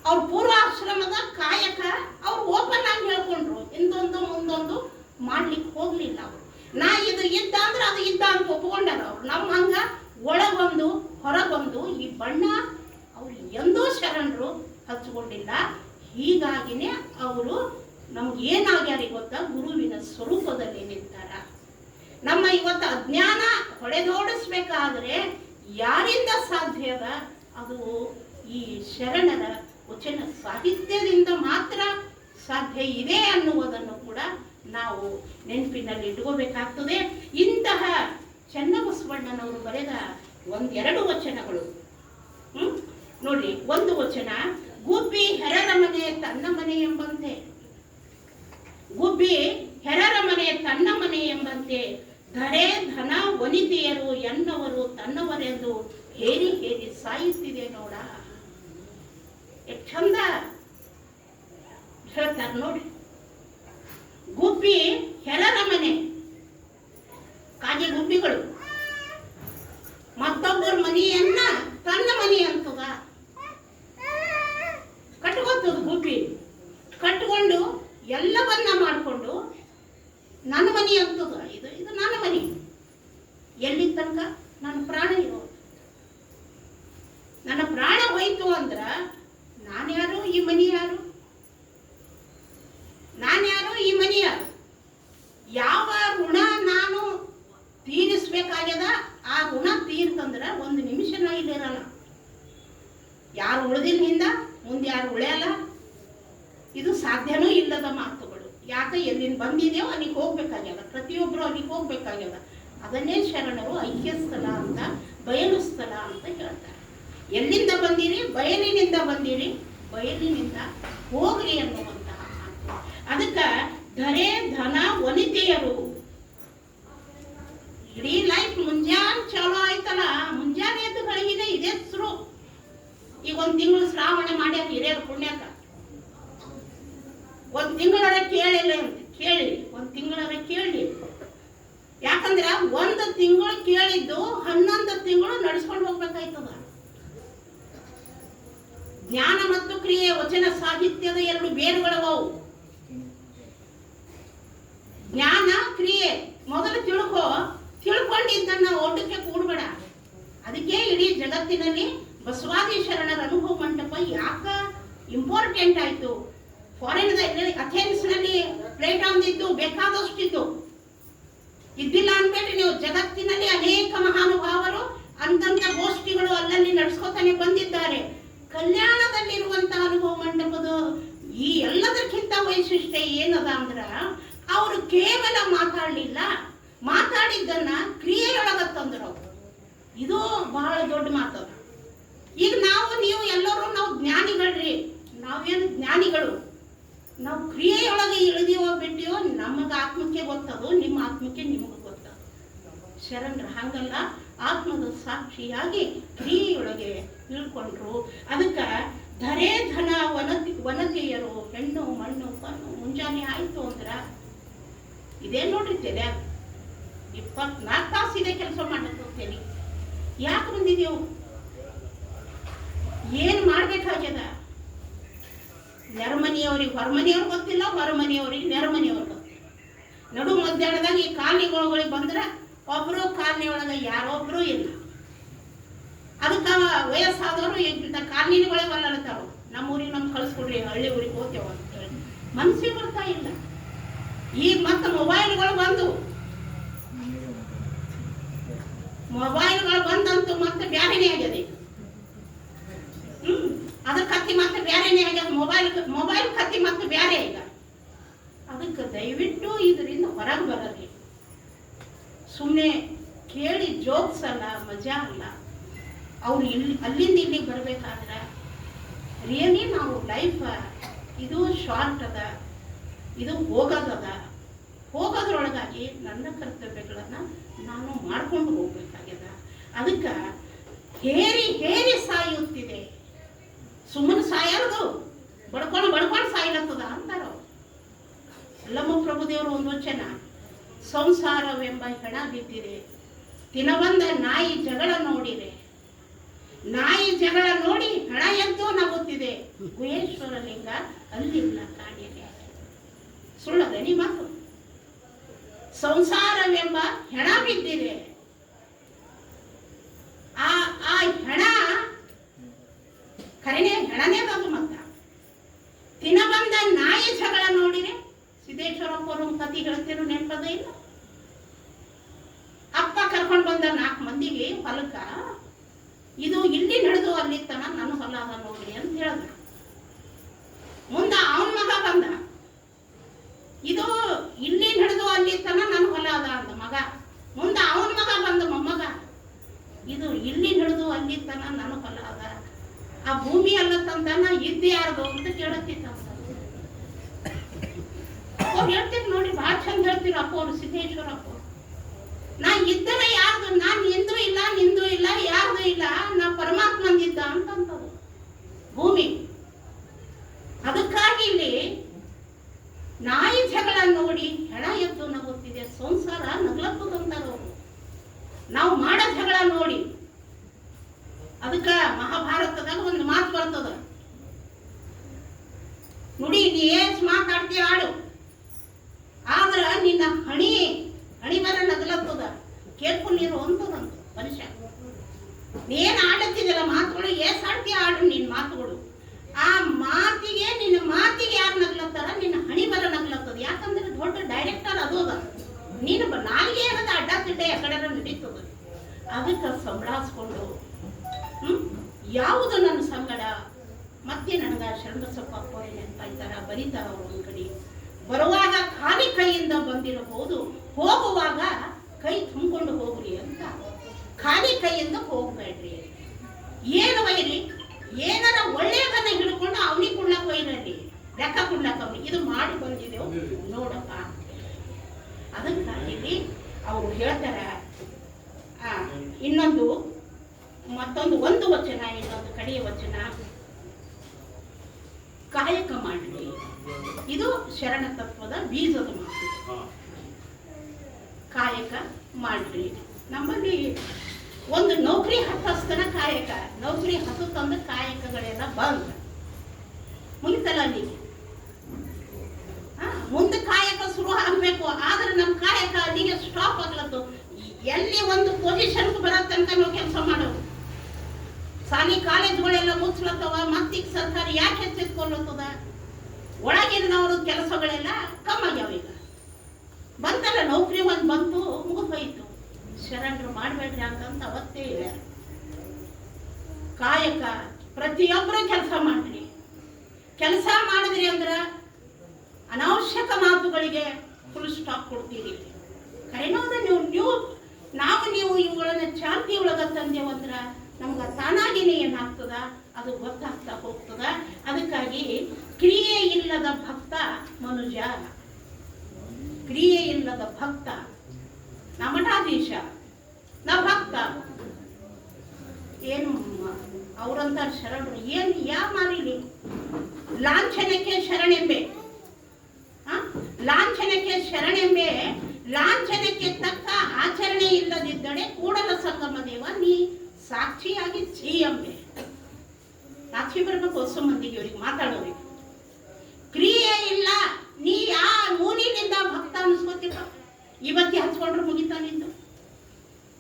ಅವ್ರ ಪೂರ್ವಾಶ್ರಮದ ಕಾಯಕ ಅವ್ರು ಓಪನ್ ಆಗಿ ಹೇಳ್ಕೊಂಡ್ರು. ಇಂದೊಂದು ಮುಂದೊಂದು ಮಾಡ್ಲಿಕ್ಕೆ ಹೋಗ್ಲಿಲ್ಲ ಅವರು. ನಾ ಇದು ಇದ್ದ ಅಂದ್ರೆ ಅದು ಇದ್ದ ಅಂತ ಒಪ್ಕೊಂಡಾರ ಅವ್ರು. ನಮ್ಮ ಹಂಗ ಒಳಗೊಂದು ಹೊರಗೊಂದು ಈ ಬಣ್ಣ ಅವ್ರು ಎಂದೂ ಶರಣರು ಹಚ್ಕೊಂಡಿಲ್ಲ. ಹೀಗಾಗಿನೇ ಅವರು ನಮ್ಗೆ ಏನಾಗ್ಯಾರ ಗೊತ್ತಾ, ಗುರುವಿನ ಸ್ವರೂಪದಲ್ಲಿ ನಿಂತಾರ. ನಮ್ಮ ಇವತ್ತು ಅಜ್ಞಾನ ಹೊಡೆದೋಡಿಸ್ಬೇಕಾದ್ರೆ ಯಾರಿಂದ ಸಾಧ್ಯ ಅದ? ಅದು ಈ ಶರಣರ ವಚನ ಸಾಹಿತ್ಯದಿಂದ ಮಾತ್ರ ಸಾಧ್ಯ ಇದೆ ಅನ್ನುವುದನ್ನು ಕೂಡ ನಾವು ನೆನಪಿನಲ್ಲಿ ಇಟ್ಕೋಬೇಕಾಗ್ತದೆ. ಇಂತಹ ಚನ್ನಬಸವಣ್ಣನವರು ಬರೆದ 1-2 ವಚನಗಳು ನೋಡಿ. ಒಂದು ವಚನ, ಗುಬ್ಬಿ ಹೆರರ ಮನೆ ತನ್ನ ಮನೆ ಎಂಬಂತೆ. ಗುಬ್ಬಿ ಹೆರರ ಮನೆ ತನ್ನ ಮನೆ ಎಂಬಂತೆ ಧರೆ ಧನ ವನಿತೆಯರು ಎನ್ನವರು ತನ್ನವರೆಂದು ಹೇರಿ ಹೇರಿ ಸಾಯುತ್ತಿದೆ ನೋಡ. ಎಷ್ಟು ಚಂದ ಹೇಳ್ತಾರೆ ನೋಡಿ. ಗುಬ್ಬಿ ಹೆರರ ಮನೆ, ಕಾಗೆ ಗುಬ್ಬಿಗಳು ಮತ್ತೊಬ್ಬರ ಮನೆಯನ್ನ ತನ್ನ ಮನೆ ಅಂತದ ಕಟ್ಕೊತದ. ಗುಬ್ಬಿ ಕಟ್ಕೊಂಡು ಎಲ್ಲವನ್ನ ಮಾಡಿಕೊಂಡು ನನ್ನ ಮನೆ ಅಂತದ. ಇದು ನನ್ನ ಮನೆ. ಎಲ್ಲಿ ತನಕ ನನ್ನ ಪ್ರಾಣ ಇರೋ. ನನ್ನ ಪ್ರಾಣ ಹೋಯ್ತು ಅಂದ್ರ ನಾನ್ಯಾರು, ಈ ಮನೆ ಯಾರು? ನಾನ್ಯಾರು, ಈ ಮನೆ ಯಾರು? ಯಾವ ಋಣ ನಾನು ತೀರಿಸ್ಬೇಕಾಗ್ಯದ ಆ ಋಣ ತೀರ್ತಂದ್ರ 1 ನಿಮಿಷ ನಾ ಇಲ್ಲಿರಲ್ಲ. ಯಾರು ಉಳಿದಿಲ್ಲ ಹಿಂದ ಮುಂದೆ ಯಾರು ಉಳಿಯಲ್ಲ. ಇದು ಸಾಧ್ಯನೂ ಇಲ್ಲದ ಮಾತುಗಳು. ಯಾಕೆ ಎಲ್ಲಿಂದ ಬಂದಿದೆಯೋ ಅಲ್ಲಿಗೆ ಹೋಗ್ಬೇಕಾಗ್ಯದ, ಪ್ರತಿಯೊಬ್ಬರು ಅಲ್ಲಿಗೆ ಹೋಗ್ಬೇಕಾಗ್ಯದ. ಅದನ್ನೇ ಶರಣರು ಐಕ್ಯ ಸ್ಥಳ ಅಂತ, ಬಯಲು ಸ್ಥಳ ಅಂತ ಹೇಳ್ತಾರೆ. ಎಲ್ಲಿಂದ ಬಂದಿರಿ? ಬಯಲಿನಿಂದ ಬಂದಿರಿ, ಬಯಲಿನಿಂದ ಹೋಗ್ರಿ ಅನ್ನುವಂತಹ ಮಾತು. ಅದಕ್ಕೆ ಧರೆ ಧನ ವನಿತೆಯರು ಇಡೀ ಲೈಫ್ ಮುಂಜಾನೆ ಚಾಲೋ ಆಯ್ತಲ್ಲ, ಮುಂಜಾನೆ ಎದ್ದು ಬೆಳಗಿನ ಇದೇ ಶುರು. ಈಗ ಒಂದ್ ತಿಂಗಳು ಶ್ರಾವಣ ಮಾಡ್ಯಾರ ಹಿರಿಯರು ಪುಣ್ಯಕ, ಒಂದ್ ತಿಂಗಳರ ಕೇಳಿಲ್ಲ ಅಂತ ಕೇಳಿ, ಒಂದ್ ತಿಂಗಳರ ಕೇಳಿ. ಯಾಕಂದ್ರ ಒಂದು ತಿಂಗಳು ಕೇಳಿದ್ದು 11 ತಿಂಗಳು ನಡೆಸ್ಕೊಂಡು ಹೋಗ್ಬೇಕಾಯ್ತದ. ಜ್ಞಾನ ಮತ್ತು ಕ್ರಿಯೆ, ವಚನ ಸಾಹಿತ್ಯದ 2 ಬೇರುಗಳವು. ಜ್ಞಾನ ಕ್ರಿಯೆ ಮೊದಲು ತಿಳ್ಕೊಂಡಿದ್ದನ್ನ ಓಟಕ್ಕೆ ಕೂಡ್ಬೇಡ. ಅದಕ್ಕೆ ಇಡೀ ಜಗತ್ತಿನಲ್ಲಿ ಬಸವಾದಿ ಶರಣರ ಅನುಭವ ಮಂಟಪ ಯಾಕ ಇಂಪಾರ್ಟೆಂಟ್ ಆಯ್ತು. ಫಾರಿನ್ದಲ್ಲಿ ಅಥೆನ್ಸ್ ನಲ್ಲಿ ಪ್ಲೇಟ್ ಹೊಂದಿದ್ದು ಬೇಕಾದಷ್ಟಿತ್ತು, ಇದ್ದಿಲ್ಲ ಅನ್ಬೇಡ್ರಿ ನೀವು. ಜಗತ್ತಿನಲ್ಲಿ ಅನೇಕ ಮಹಾನುಭಾವರು ಅಂತಂತ ಗೋಷ್ಠಿಗಳು ಅಲ್ಲಲ್ಲಿ ನಡೆಸ್ಕೊತಾನೆ ಬಂದಿದ್ದಾರೆ. ಕಲ್ಯಾಣದಲ್ಲಿರುವಂತಹ ಅನುಭವ ಮಂಟಪದ ಈ ಎಲ್ಲದಕ್ಕಿಂತ ವೈಶಿಷ್ಟ್ಯ ಏನದ ಅಂದ್ರ, ಅವರು ಕೇವಲ ಮಾತಾಡಲಿಲ್ಲ, ಮಾತಾಡಿದ್ದನ್ನ ಕ್ರಿಯೆಯೊಳಗ ತಂದ್ರು. ಇದು ಬಹಳ ದೊಡ್ಡ ಮಾತದ. ಈಗ ನೀವು ಎಲ್ಲರೂ ನಾವು ಜ್ಞಾನಿಗಳ್ರಿ, ನಾವೇನು ಜ್ಞಾನಿಗಳು, ನಾವು ಕ್ರಿಯೆಯೊಳಗೆ ಇಳಿದೀವೋ ಬಿಟ್ಟಿವೋ ನಮಗ ಆತ್ಮಕ್ಕೆ ಗೊತ್ತದು, ನಿಮ್ಮ ಆತ್ಮಕ್ಕೆ ನಿಮಗೂ ಗೊತ್ತದು. ಶರಣರ ಹಂಗಲ್ಲ, ಆತ್ಮದ ಸಾಕ್ಷಿಯಾಗಿ ಕ್ರಿಯೆಯೊಳಗೆ ಇಳ್ಕೊಂಡ್ರು. ಅದಕ್ಕೆ ಧರೆ ಧನ ವನತೆಯರು, ಹೆಣ್ಣು ಮಣ್ಣು ಕಣ್ಣು ಮುಂಜಾನೆ ಆಯ್ತು ಅಂದ್ರ ಇದೇ ನೋಡ್ರಿ ತಲೆ 24 ತಾಸು ಇದೇ ಕೆಲಸ ಮಾಡಕ್ಕೆ. ಯಾಕೆ ಬಂದಿದೆವು? ಏನ್ ಮಾಡ್ಬೇಕಾಗ್ಯದ? ನೆರಮನಿಯವ್ರಿಗೆ ಹೊರಮನಿಯವ್ರು ಗೊತ್ತಿಲ್ಲ, ಹೊರಮನಿಯವ್ರಿಗೆ ನೆರಮನಿಯವ್ರು ಗೊತ್ತಿಲ್ಲ. ನಡು ಮಧ್ಯಾಹ್ನದಾಗ ಈ ಕಾಲನಿಗಳಿಗೆ ಬಂದ್ರೆ ಒಬ್ರು ಕಾಲನಿ ಒಳಗ ಯಾರೊಬ್ರು ಇಲ್ಲ. ಅದಕ್ಕೆ ವಯಸ್ಸಾದವರು ಇಂಥ ಕಾಲನಿಗಳೇ ಒಲ್ಲತಾವ, ನಮ್ಮೂರಿಗೆ ನಮ್ಗೆ ಕಳಿಸ್ಕೊಡ್ರಿ, ಹಳ್ಳಿ ಊರಿಗೆ ಹೋಗ್ತೇವ ಅಂತ ಹೇಳಿ ಮನಸ್ಸಿಗೆ ಬರ್ತಾ ಇಲ್ಲ. ಈಗ ಮತ್ತೆ ಮೊಬೈಲ್ಗಳು ಬಂದಂತೂ ಮತ್ತೆ ಬ್ಯಾರೆನೇ ಆಗ್ಯದ. ಅದ್ರ ಕತ್ತಿ ಮತ್ತೆ ಬ್ಯಾರೆನೇ ಆಗ್ಯದ. ಮೊಬೈಲ್ ಕತ್ತಿ ಮತ್ತೆ ಬ್ಯಾರೆ ಈಗ. ಅದಕ್ಕೆ ದಯವಿಟ್ಟು ಇದರಿಂದ ಹೊರಗೆ ಬರಲಿ. ಸುಮ್ಮನೆ ಕೇಳಿ ಜೋಕ್ಸ್ ಅಲ್ಲ, ಮಜಾ ಅಲ್ಲ. ಅವ್ರು ಅಲ್ಲಿಂದ ಇಲ್ಲಿಗೆ ಬರ್ಬೇಕಾದ್ರೆ ರಿಯಲಿ ನಾವು ಲೈಫ್ ಇದು ಶಾರ್ಟ್ ಅದ, ಇದು ಹೋಗೋದದ. ಹೋಗೋದ್ರೊಳಗಾಗಿ ನನ್ನ ಕರ್ತವ್ಯಗಳನ್ನ ನಾನು ಮಾಡ್ಕೊಂಡು ಹೋಗ್ಬೇಕಾಗ್ಯದ. ಅದಕ್ಕೆ ಹೇರಿ ಸಾಯುತ್ತಿದೆ, ಸುಮ್ಮನೆ ಸಾಯೋದು, ಬಡ್ಕೊಂಡು ಸಾಯ್ಲತ್ತದ ಅಂತಾರ. ಅಲ್ಲಮ್ಮ ಪ್ರಭುದೇವರು ಒಂದು ವಚನ, ಸಂಸಾರವೆಂಬ ಹೆಣ ಬಿದ್ದಿದೆ, ತಿನಬಂದ ನಾಯಿ ಜಗಳ ನೋಡಿದೆ. ನಾಯಿ ಜಗಳ ನೋಡಿ ಹೆಣ ಎದ್ದು ನಗುತ್ತಿದೆ, ಗುಹೇಶ್ವರ ಲಿಂಗ ಅಲ್ಲಿಲ್ಲ ಕಾಣಿದೆ. ಸುಳ್ಳದನಿ ಮಾತು. ಸಂಸಾರವೆಂಬ ಹೆಣ ಬಿದ್ದಿದೆ. ಆ ಹೆಣ ಕರೆನೇ ಹೆಣನೇ ಬಂದು ಮತ್ತ ತಿನಬಂದ ನಾಯಿ ಜಗಳ ನೋಡಿರೆ. ಸಿದ್ದೇಶ್ವರಪ್ಪ ಅವರು ಕತಿ ಹೇಳ್ತಿರೋ ನೆನಪದ ಇಲ್ಲ? ಅಪ್ಪ ಕರ್ಕೊಂಡು ಬಂದ 4 ಮಂದಿಗೆ ಹೊಲಕ್ಕ, ಇದು ಇಲ್ಲಿ ನಡೆದು ಅಲ್ಲಿ ತನ ನನ್ನ ಹೊಲ ಅದ ನೋಡ್ರಿ ಅಂತ ಹೇಳ್ದ. ಮುಂದ ಅವನ ಮಗ ಬಂದ, ಇದು ಇಲ್ಲಿ ನಡೆದು ಅಲ್ಲಿ ತನ ನನ್ನ ಹೊಲ ಅದ ಅಂದ ಮಗ. ಮುಂದ ಅವನ ಮಗ ಬಂದ ಮೊಮ್ಮಗ, ಇದು ಇಲ್ಲಿ ನಡೆದು ಅಲ್ಲಿ ತನ ನನ್ನ ಹೊಲ ಅದ. ಆ ಭೂಮಿ ಅಲ್ಲ ತಂದನ ಇದ್ದು ಯಾರ್ದು ಅಂತ ಕೇಳತ್ತಿತ್ತ. ಅವ್ರು ಹೇಳ್ತೀರಿ ನೋಡಿ, ಬಹಳ ಚಂದ ಹೇಳ್ತೀರ ಅಪ್ಪ ಅವ್ರು, ಸಿದ್ದೇಶ್ವರಪ್ಪ. ನಾ ಇದ್ದರ ಯಾರ್ದು, ನಾನ್ ನಿಂದು ಇಲ್ಲ ಯಾರ್ದು ಇಲ್ಲ, ನಾ ಪರಮಾತ್ಮಂದಿದ್ದ ಅಂತಂತದು ಭೂಮಿ. ಅದಕ್ಕಾಗಿ ಇಲ್ಲಿ ನಾಯಿ ಜಗಳ ನೋಡಿ ಹೆಣ ಎದ್ದು ನಗುತ್ತಿದೆ, ಸಂಸಾರ ನಗ್ಲತ್ತದಂತಾರವರು. ನಾವು ಮಾಡೋ ಜಗಳ ನೋಡಿ. ಅದಕ್ಕ ಮಹಾಭಾರತದಾಗ ಒಂದು ಮಾತು ಬರ್ತದ, ನುಡಿ ನೀ ಏಸ್ ಮಾತಾಡ್ತೀಯ ಆಡು, ಆದ್ರ ನಿನ್ನ ಹಣಿ ಬರ ನಗಲತ್ತದ, ಕೇಳ್ಕೊಂಡಿರು ಅಂತದಂತ ಮನುಷ್ಯ. ನೀನ್ ಆಡತ್ತಿದಲ್ಲ ಮಾತುಗಳು, ಏಸ್ ಆಡ್ತೀಯ ಆಡು ನಿನ್ ಮಾತುಗಳು. ಆ ಮಾತಿಗೆ, ನಿನ್ನ ಮಾತಿಗೆ ಯಾರು ನಗ್ಲತ್ತಾರ, ನಿನ್ನ ಹಣಿ ಬರ ನಗ್ಲತ್ತದ. ಯಾಕಂದ್ರೆ ದೊಡ್ಡ ಡೈರೆಕ್ಟರ್ ಅದು ಅದ. ನೀನು ನಾಲ್ಗೆ ಏನದ ಅಡ್ಡ ತಿಡ್ಡೆ ಎಕಡೆ ನಡೀತದ. ಅದಕ್ಕೆ ಸಂಭಾಳಿಸ್ಕೊಂಡು ಯಾವುದು ನನ್ನ ಸಂಗಡ ಮತ್ತೆ ನನಗ ಶರಣಬಸಪ್ಪ ಅಪ್ಪರೇ ನೆನಪಾಯ್ತಾರ, ಬರೀತಾರ ಅವರು ಒಂದು ಕಡೆ. ಬರುವಾಗ ಖಾಲಿ ಕೈಯಿಂದ ಬಂದಿರಬಹುದು, ಹೋಗುವಾಗ ಕೈ ತುಂಬಿಕೊಂಡು ಹೋಗ್ರಿ ಅಂತ. ಖಾಲಿ ಕೈಯಿಂದ ಹೋಗ್ಬೇಡ್ರಿ. ಏನು ಒಯ್ರಿ, ಏನಾರ ಒಳ್ಳೆಯದನ್ನ ಹಿಡ್ಕೊಂಡು ಅವನಿಗೆ ಕುಡ್ಲಕ್ ಒಯ್ರಿ, ಲೆಕ್ಕ ಕುಡ್ಲಕ್ ಅವ್ನಿಗೆ ಇದು ಮಾಡಿ ಬಂದಿದೆವು ನೋಡಪ್ಪ. ಅದಕ್ಕಾಗಿ ಅವರು ಹೇಳ್ತಾರ. ಇನ್ನೊಂದು ಒಂದು ವಚನ, ಇನ್ನೊಂದು ಕಡೆಯ ವಚನ, ಕಾಯಕ ಮಾಡ್ರಿ. ಇದು ಶರಣ ತತ್ವದ ಬೀಜದ ಮಾತು. ಕಾಯಕ ಮಾಡ್ರಿ. ನಮ್ಮಲ್ಲಿ ಒಂದು ನೌಕರಿ ಹತ್ತಸ್ತನ ಕಾಯಕ, ನೌಕರಿ ಹತ್ತಂದ ಕಾಯಕಗಳೆಲ್ಲ ಬಂದ ಮುಗಿತಲ್ಲ ಅಲ್ಲಿಗೆ. ಮುಂದೆ ಕಾಯಕ ಶುರು ಆಗ್ಬೇಕು, ಆದ್ರೆ ನಮ್ಮ ಕಾಯಕ ಅಲ್ಲಿಗೆ ಸ್ಟಾಪ್ ಆಗ್ಲತ್ತು. ಎಲ್ಲಿ ಒಂದು ಪೊಸಿಷನ್ ಬರೋ ತನಕ ನಾವು ಕೆಲಸ ಮಾಡೋದು. ಶಾಲಿ ಕಾಲೇಜುಗಳೆಲ್ಲ ಮುಚ್ಚಲತ್ತವ, ಮತ್ತೀಗ ಸರ್ಕಾರ ಯಾಕೆ ಹೆಚ್ಚಿಟ್ಕೊಳ್ಳುತ್ತದ? ಒಳಗಿನವರು ಕೆಲಸಗಳೆಲ್ಲ ಕಮ್ಮಾಗ್ಯಾವ. ಈಗ ಬಂತಲ್ಲ ನೌಕರಿ ಒಂದು ಬಂತು, ಮುಗಿದೋಯ್ತು. ಶರಣರು ಮಾಡಬೇಡ್ರಿ ಅಂತ ಅವತ್ತೇ ಹೇಳ್ಯಾರ. ಕಾಯಕ ಪ್ರತಿಯೊಬ್ಬರು ಕೆಲಸ ಮಾಡ್ರಿ. ಕೆಲಸ ಮಾಡಿದ್ರಿ ಅಂದ್ರ ಅನಾವಶ್ಯಕ ಮಾತುಗಳಿಗೆ ಫುಲ್ ಸ್ಟಾಪ್ ಕೊಡ್ತೀರಿ. ಕರೆನೋದ ನೀವು ಇವುಗಳನ್ನ ಶಾಂತಿ ಒಳಗ ತಂದೇವಂದ್ರ ನಮ್ಗೆ ತಾನಾಗಿನೇ ಏನಾಗ್ತದ ಅದು ಗೊತ್ತಾಗ್ತಾ ಹೋಗ್ತದ. ಅದಕ್ಕಾಗಿ ಕ್ರಿಯೆ ಇಲ್ಲದ ಭಕ್ತ ಮನುಜ, ಕ್ರಿಯೆ ಇಲ್ಲದ ಭಕ್ತ. ನಾ ಮಠಾಧೀಶ, ನಾ ಭಕ್ತ. ಏನು ಅವರಂತ ಶರಣರು ಏನು ಯಾ ಮಾರಿಲಿ? ಲಾಂಛನಕ್ಕೆ ಶರಣೆಂಬೆ, ಲಾಂಛನಕ್ಕೆ ಶರಣೆಂಬೆ. ಲಾಂಛನಕ್ಕೆ ತಕ್ಕ ಆಚರಣೆ ಇಲ್ಲದಿದ್ದಡೆ ಕೂಡಲ ಸಂಗಮ ದೇವ ನೀ ಸಾಕ್ಷಿಯಾಗಿ ಎಂಬೆ. ಸಾಕ್ಷಿ ಬರ್ಬೇಕು ಹೊಸ ಮಂದಿಗೆ, ಇವ್ರಿಗೆ ಮಾತಾಡೋರಿಗೆ. ಕ್ರಿಯೆ ಇಲ್ಲ, ನೀ ಯಾ ಮೂಲಿನಿಂದ ಭಕ್ತ ಅನ್ಸ್ಕೋತಿಪ್ಪ. ಇವತ್ತಿ ಹಚ್ಕೊಂಡ್ರು ಮುಗಿತಾನಿಂದು,